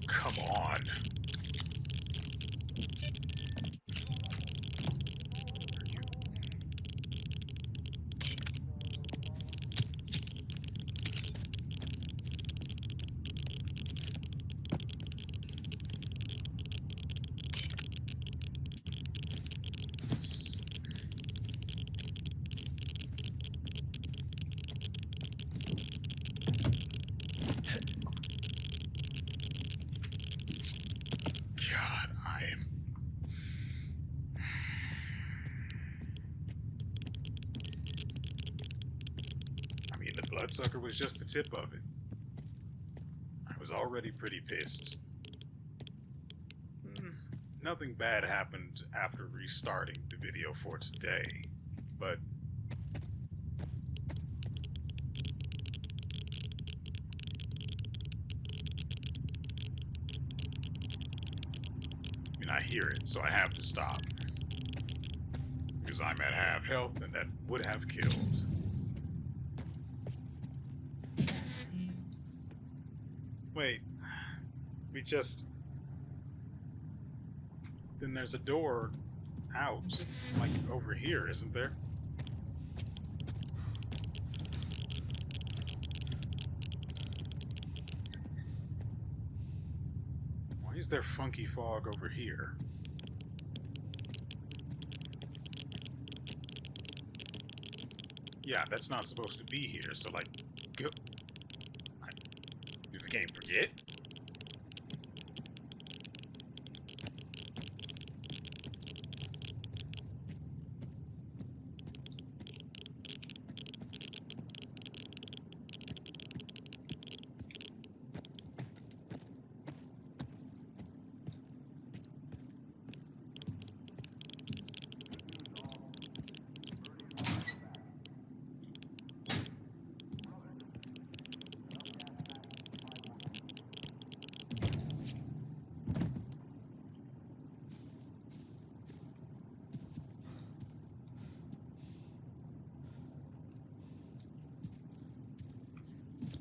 Come on. God, I mean, the bloodsucker was just the tip of it. I was already pretty pissed. Nothing bad happened after restarting the video for today, but I mean, I hear it, so I have to stop. Because I'm at half health, and that would have killed. Wait, we just... then there's a door out, like over here, isn't there? Why is there funky fog over here? Yeah, that's not supposed to be here, so like, go. Did the game forget?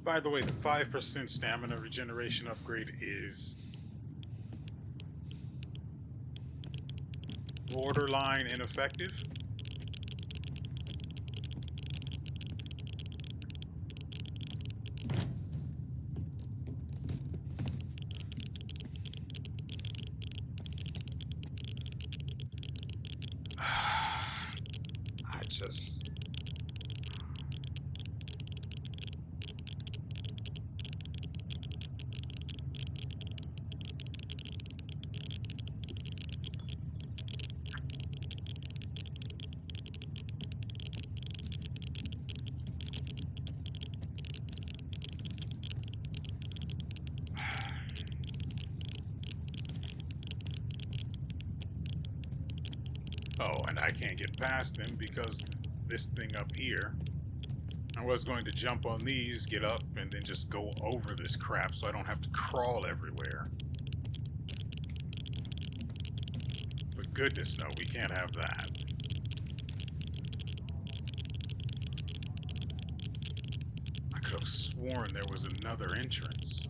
By the way, the 5% stamina regeneration upgrade is borderline ineffective. I just... Oh, and I can't get past them because this thing up here. I was going to jump on these, get up, and then just go over this crap so I don't have to crawl everywhere. But goodness no, we can't have that. I could have sworn there was another entrance.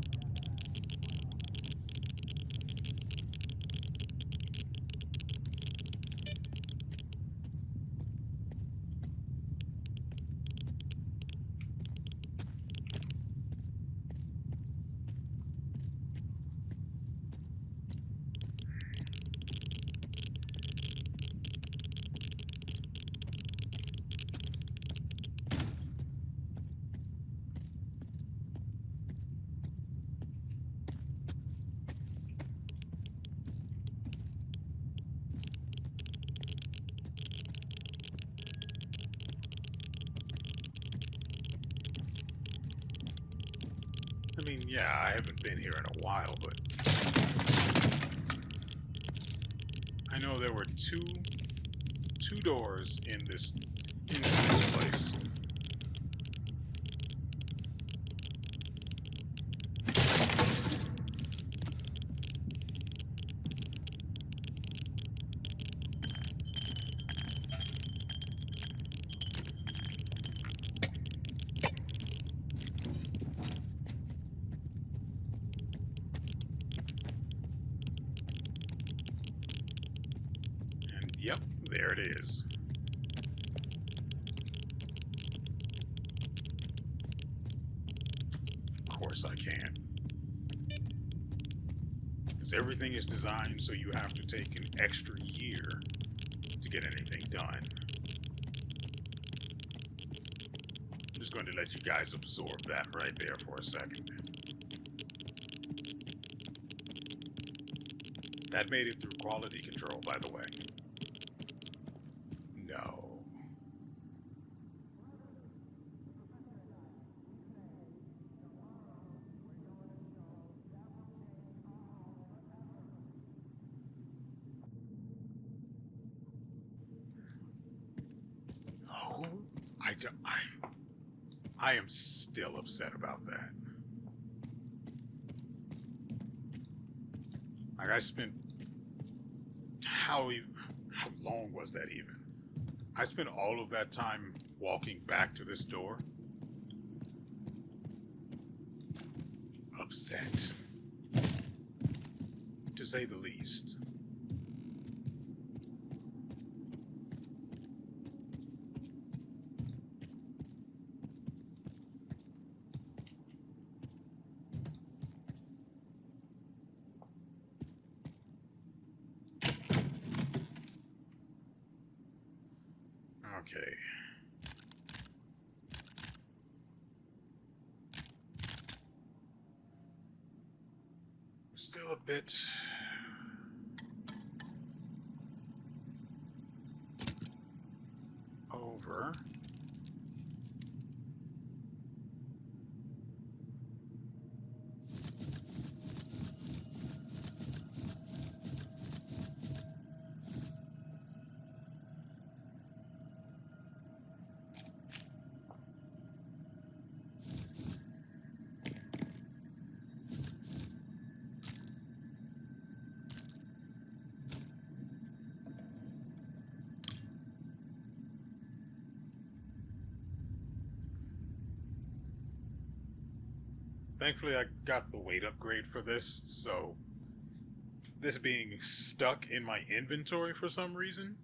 I mean, yeah, I haven't been here in a while, but I know there were two doors in this place. And yep, there it is. Of course I can. Because everything is designed so you have to take an extra year to get anything done. I'm just going to let you guys absorb that right there for a second. That made it through quality control, by the way. No. No. I am still upset about that. Like, I spent... How long was that even? I spent all of that time walking back to this door. Upset. To say the least. Okay. Still a bit over. Thankfully, I got the weight upgrade for this, so this being stuck in my inventory for some reason,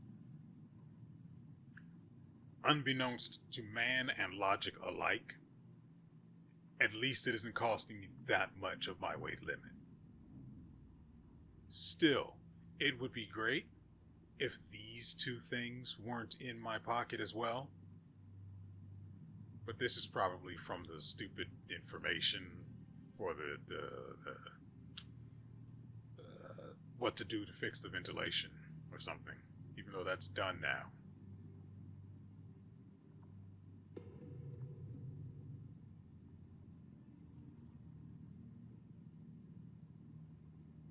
unbeknownst to man and logic alike, at least it isn't costing me that much of my weight limit. Still, it would be great if these two things weren't in my pocket as well. But this is probably from the stupid information for the what to do to fix the ventilation or something, even though that's done now.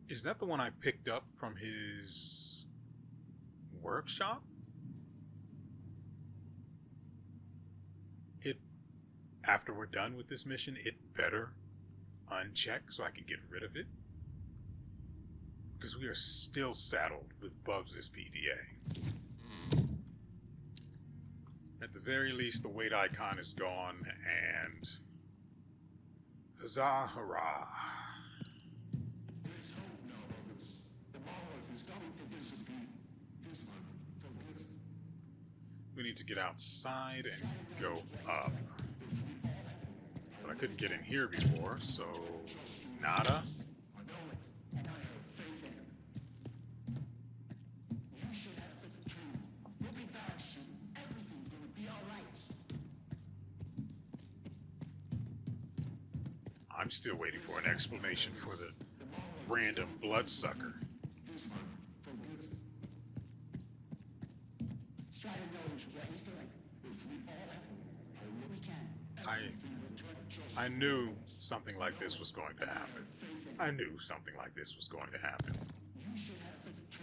Is that the one I picked up from his workshop? After we're done with this mission, it better uncheck so I can get rid of it. Because we are still saddled with Bubs' PDA. At the very least, the weight icon is gone, and huzzah, hurrah. Let's hope now, brothers. The monolith is going to disappear. This time, for good. We need to get outside and go up. But I couldn't get in here before, so nada. I know it, and I have faith in him. You should have faith too. We'll be back soon. Everything's gonna be alright. I'm still waiting for an explanation for the random bloodsucker. This time, for good. Strider knows what he's doing. If we all have We can. I knew something like this was going to happen. I knew something like this was going to happen. you should have faith too.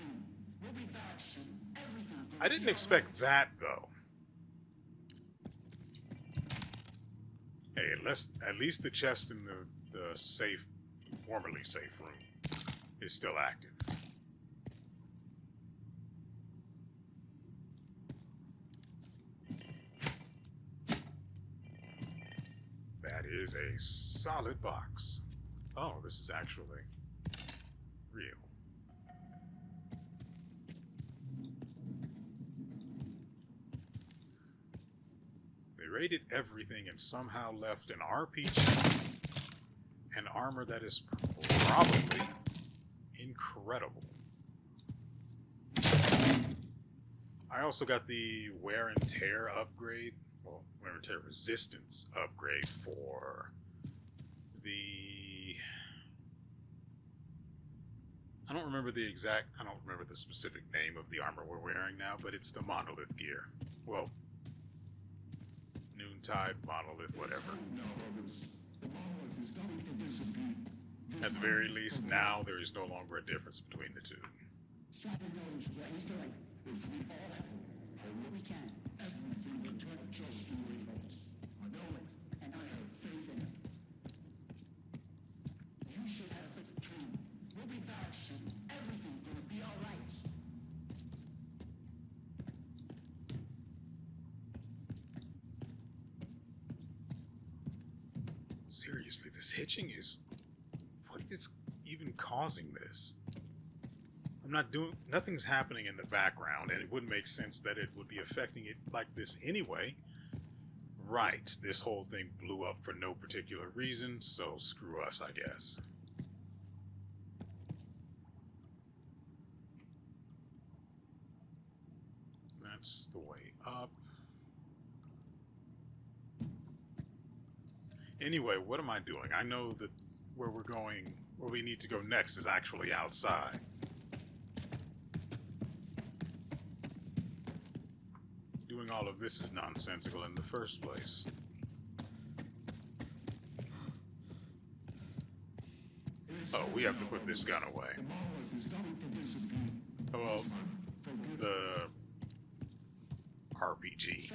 We'll be back soon. Everything's gonna I didn't expect that, though. Hey, at least the chest in the safe, formerly safe room is still active. That is a solid box. Oh, this is actually real. They raided everything and somehow left an RPG and armor that is probably incredible. I also got the wear and tear upgrade. Well, wear and tear resistance upgrade for the... I don't remember the specific name of the armor we're wearing now, but it's the Monolith gear. Well, Noontide, Monolith, whatever. now, brothers. The monolith is going to disappear. At the very least, now there is no longer a difference between the two. Strider knows what he's doing. If we all have We can. everything will turn just the way it was. I know it, and I have faith in him. You should have faith too. We'll be back soon. Everything's gonna be alright. Seriously, this hitching is... What is even causing this? Nothing's happening in the background, and it wouldn't make sense that it would be affecting it like this anyway. Right, this whole thing blew up for no particular reason, so screw us, I guess. That's the way up. Anyway, what am I doing? I know that where we're going, where we need to go next is actually outside. Doing all of this is nonsensical in the first place. Oh, we have to put this gun away. Oh, well, the RPG.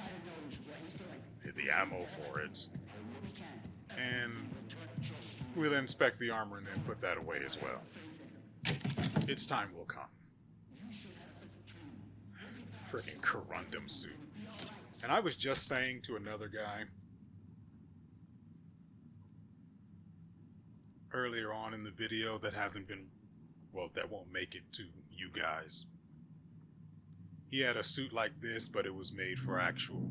The ammo for it. And we'll inspect the armor and then put that away as well. Its time will come. Freaking corundum suit. And I was just saying to another guy earlier on in the video that hasn't been, well, that won't make it to you guys. He had a suit like this, but it was made for actual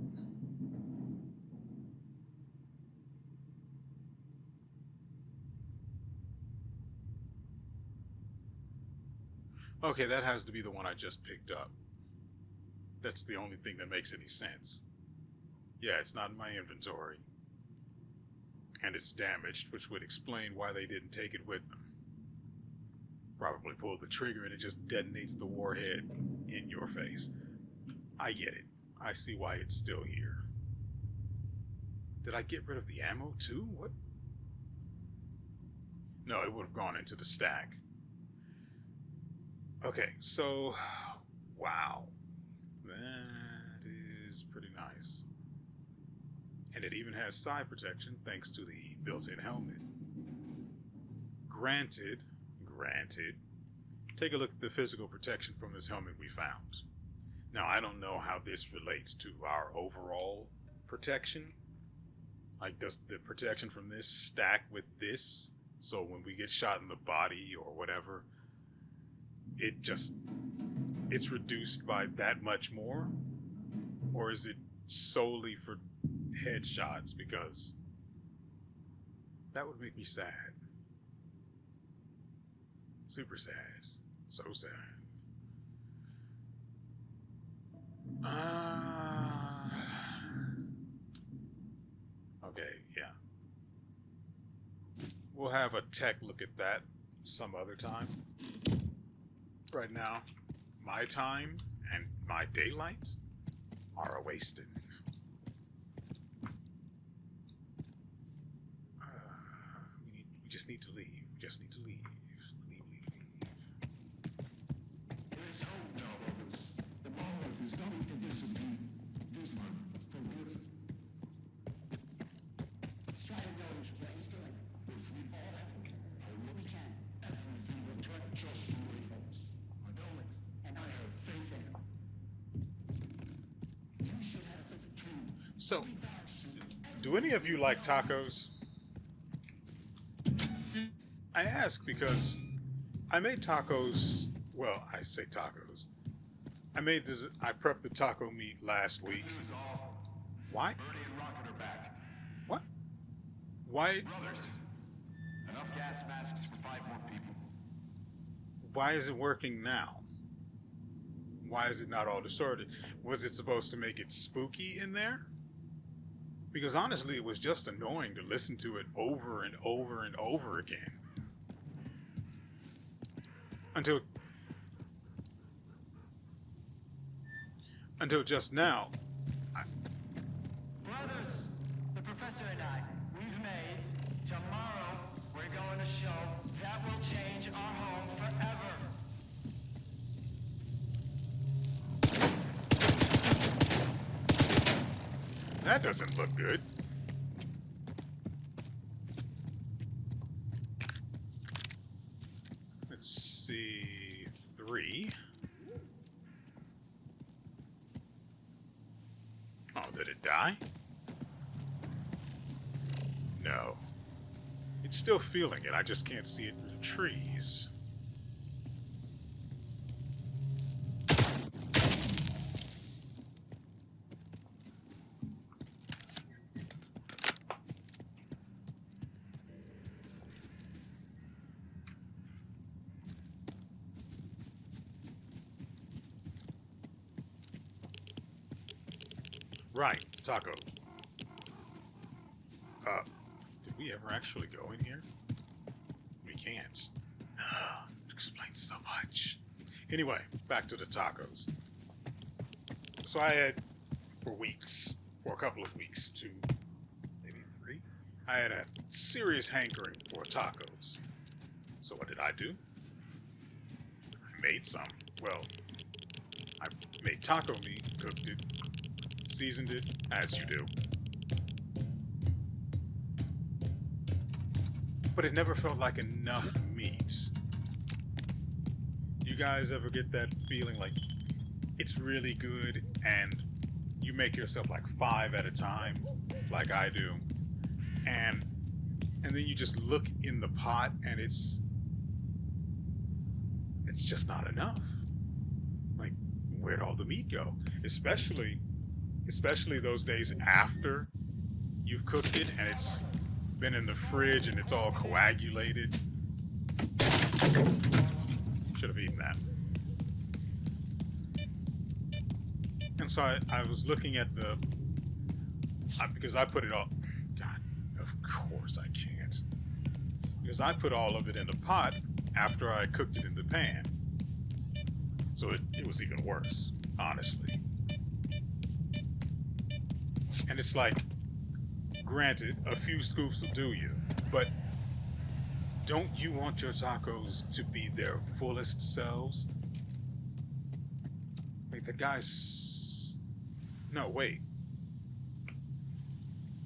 okay, that has to be the one I just picked up. That's the only thing that makes any sense. Yeah, it's not in my inventory. And it's damaged, which would explain why they didn't take it with them. Probably pulled the trigger and it just detonates the warhead in your face. I get it. I see why it's still here. Did I get rid of the ammo too? What? No, it would have gone into the stack. Okay, so, wow. That is pretty nice. And it even has side protection thanks to the built-in helmet. Granted, take a look at the physical protection from this helmet we found. Now, I don't know how this relates to our overall protection. Like, does the protection from this stack with this? So when we get shot in the body or whatever, it's reduced by that much more? Or is it solely for headshots? Because that would make me sad. Super sad. So sad. Okay, yeah. We'll have a tech look at that some other time. Right now, my time and my daylight are wasted. We just need to leave. We just need to leave. Leave. There's hope now, brothers. The monolith is going to disappear. This time, for good. Strider knows where he's doing. If we all help, We can. everything will turn just the way it was. I know it. And I have faith in him. You should have it too. So, do any of you like tacos? I ask because I made tacos. Well, I say tacos. I prepped the taco meat last week. Why? Birdie and Rocket are back. What? Why? Brothers, enough gas masks for 5 more people. Why is it working now? Why is it not all distorted? Was it supposed to make it spooky in there? Because honestly, it was just annoying to listen to it over and over and over again. Until just now. Brothers, the professor and I, we've made. Tomorrow, we're going to show that will change our home forever. That doesn't look good. Let's see, 3. Oh, did it die? No. It's still feeling it, I just can't see it through the trees. Right, taco. we ever actually go in here? We can't. It explains so much. Anyway, back to the tacos. So I had, for a couple of weeks, 2, maybe 3, I had a serious hankering for tacos. So what did I do? I made some. Well, I made taco meat, cooked it, seasoned it, as you do. But it never felt like enough meat. You guys ever get that feeling like it's really good and you make yourself like 5 at a time, like I do, and then you just look in the pot and it's just not enough. Like, where'd all the meat go? Especially those days after you've cooked it and it's been in the fridge and it's all coagulated. Should have eaten that. And so I was looking at because I put it all, God, of course I can't. Because I put all of it in the pot after I cooked it in the pan. So it was even worse, honestly. And it's like, granted, a few scoops will do you, but don't you want your tacos to be their fullest selves? Wait, the guy's... No, wait.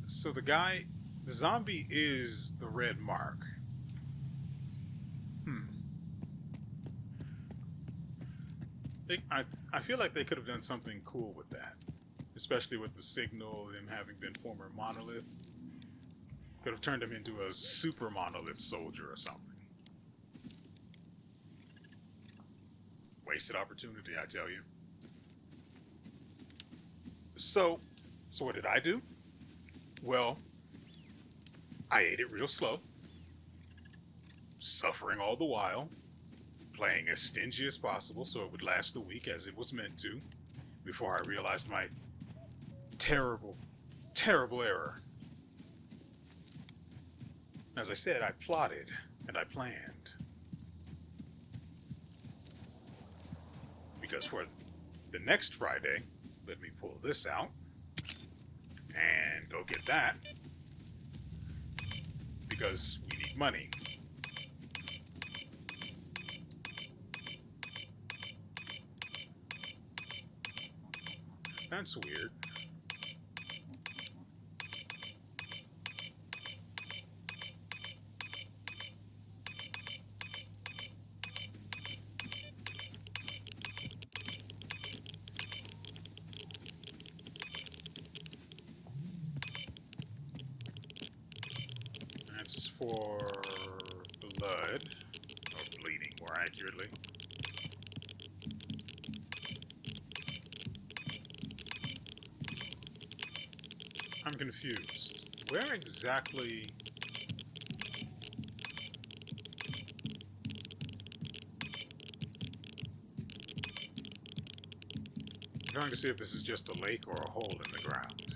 So the zombie is the red mark. I feel like they could have done something cool with that. Especially with the signal, him having been former Monolith. Could have turned him into a super Monolith soldier or something. Wasted opportunity, I tell you. So what did I do? Well, I ate it real slow, suffering all the while, playing as stingy as possible so it would last the week as it was meant to, before I realized my terrible, terrible error. As I said, I plotted and I planned. Because for the next Friday, let me pull this out and go get that. Because we need money. That's weird. That's for blood, or bleeding more accurately. I'm confused. Where exactly... I'm trying to see if this is just a lake or a hole in the ground.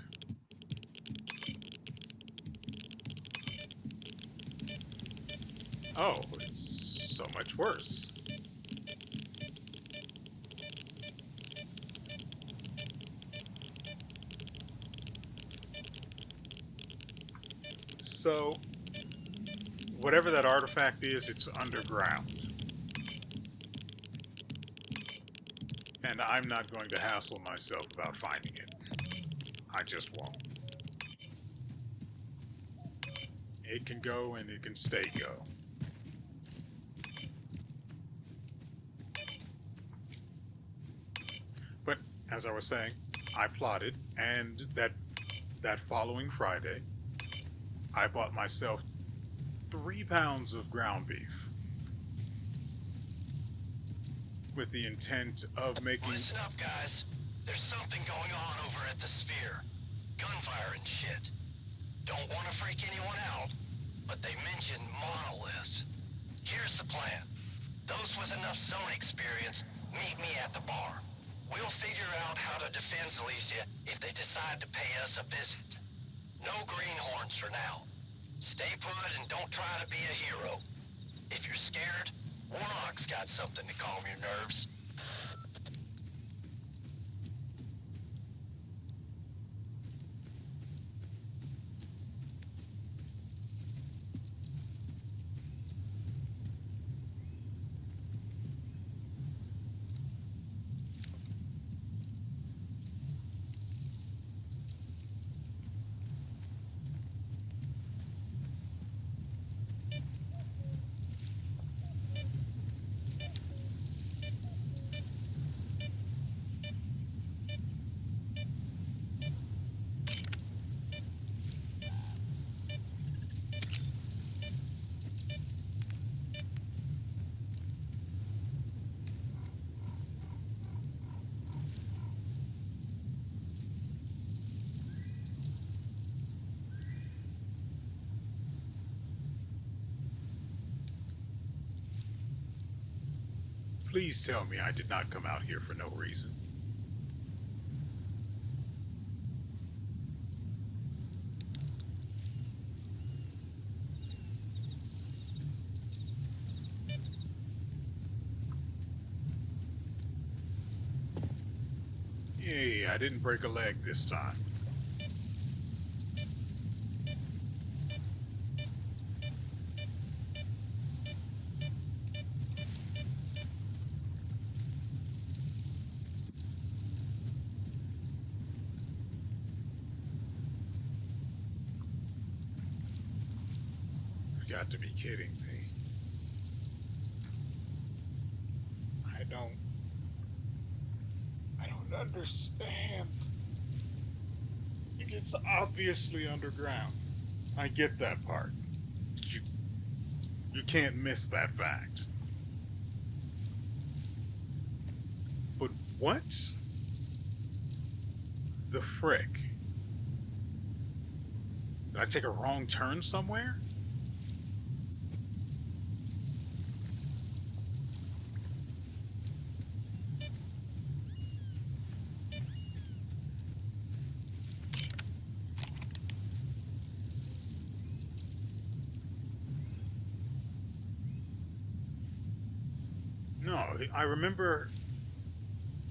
Oh, it's so much worse. So, whatever that artifact is, it's underground. And I'm not going to hassle myself about finding it. I just won't. It can go and it can stay go. But, as I was saying, I plotted, and that following Friday, I bought myself 3 pounds of ground beef with the intent of making... Listen up, guys. There's something going on over at the Sphere. Gunfire and shit. Don't want to freak anyone out, but they mentioned Monolith. Here's the plan. Those with enough zone experience, meet me at the bar. We'll figure out how to defend Silesia if they decide to pay us a visit. No greenhorns for now. Stay put and don't try to be a hero. If you're scared, Warlock's got something to calm your nerves. Please tell me I did not come out here for no reason. Yay, I didn't break a leg this time. You've got to be kidding me. I don't understand. It's obviously underground. I get that part. You can't miss that fact. But what the frick? Did I take a wrong turn somewhere? No, I remember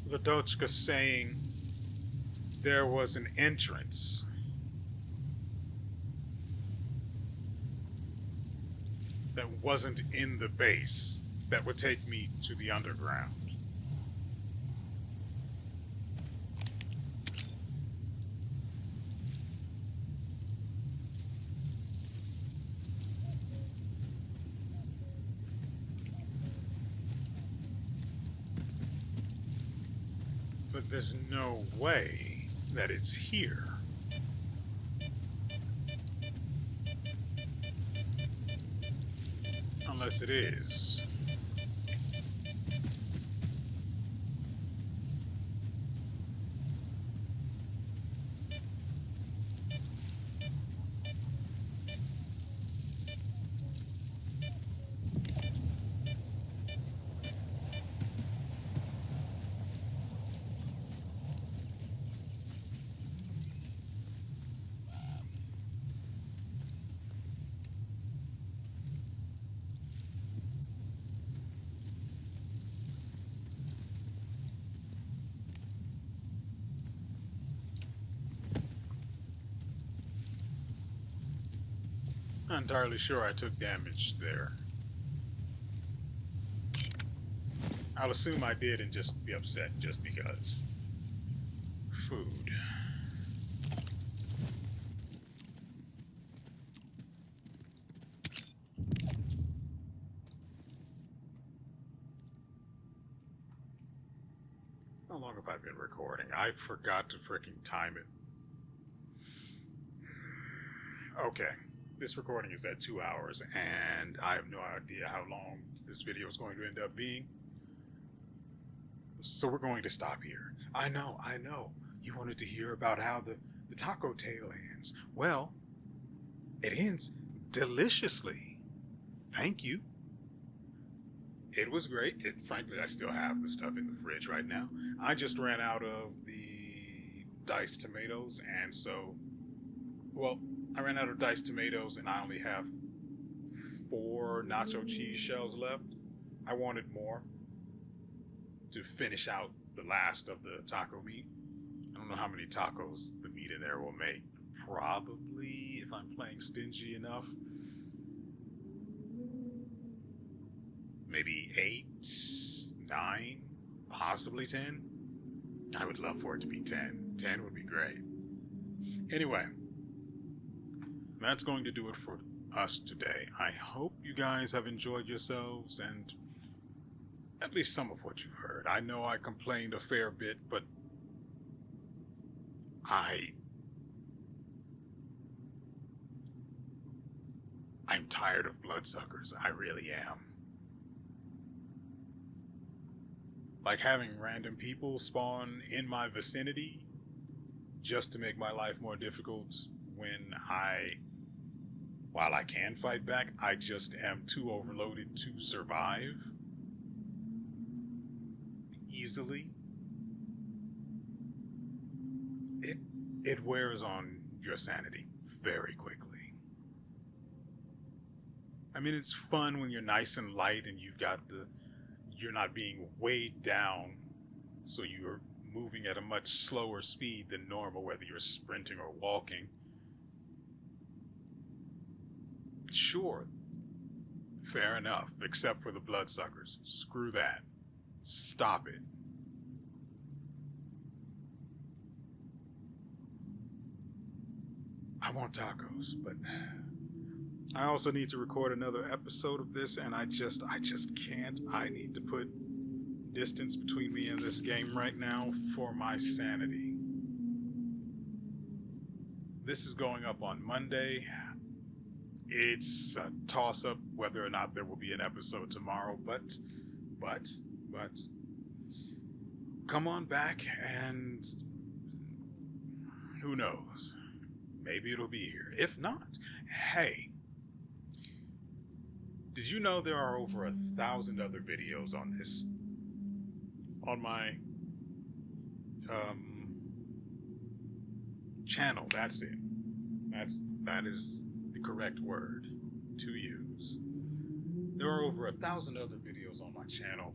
the Dotchka saying there was an entrance. That wasn't in the base that would take me to the underground. But there's no way that it's here. Unless it is. Not entirely sure I took damage there. I'll assume I did and just be upset just because. Food. How long have I been recording? I forgot to freaking time it. Okay. This recording is at 2 hours, and I have no idea how long this video is going to end up being. So we're going to stop here. I know. You wanted to hear about how the taco tail ends. Well, it ends deliciously. Thank you. It was great. Frankly, I still have the stuff in the fridge right now. I just ran out of the diced tomatoes, and so, well, I ran out of diced tomatoes and I only have 4 nacho cheese shells left. I wanted more to finish out the last of the taco meat. I don't know how many tacos the meat in there will make. Probably, if I'm playing stingy enough, maybe 8, 9, possibly 10. I would love for it to be 10. 10 would be great. Anyway, that's going to do it for us today. I hope you guys have enjoyed yourselves and at least some of what you've heard. I know I complained a fair bit, but I'm tired of bloodsuckers. I really am. Like having random people spawn in my vicinity just to make my life more difficult when while I can fight back, I just am too overloaded to survive easily. It wears on your sanity very quickly. I mean, it's fun when you're nice and light and you're not being weighed down, so you're moving at a much slower speed than normal, whether you're sprinting or walking. Sure, fair enough, except for the bloodsuckers. Screw that. Stop it. I want tacos, but I also need to record another episode of this, and I just can't. I need to put distance between me and this game right now for my sanity. This is going up on Monday. It's a toss-up whether or not there will be an episode tomorrow, but come on back and who knows? Maybe it'll be here. If not, hey, did you know there are over 1,000 other videos on this? On my channel, that's it. That is the correct word to use. There are over 1,000 other videos on my channel.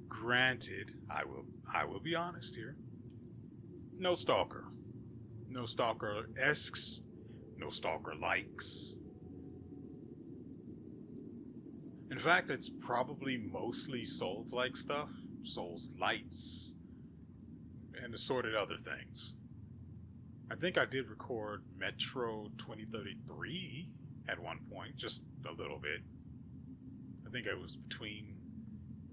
Granted, I will be honest here. No stalker. No stalker-esques. No stalker-likes. In fact, it's probably mostly Souls-like stuff. Souls-lights. And assorted other things. I think I did record Metro 2033 at one point, just a little bit. I think it was between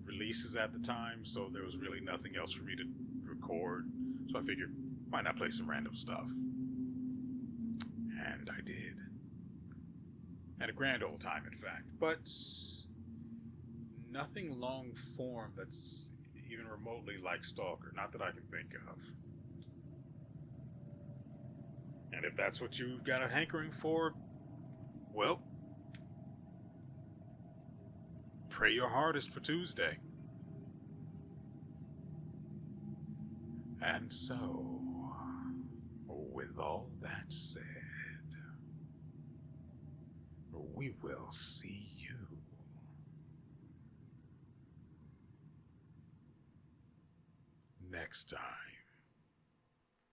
releases at the time, so there was really nothing else for me to record. So I figured, why not play some random stuff? And I did. Had a grand old time, in fact. But nothing long form that's even remotely like Stalker, not that I can think of. And if that's what you've got a hankering for, well, pray your hardest for Tuesday. And so, with all that said, we will see you next time.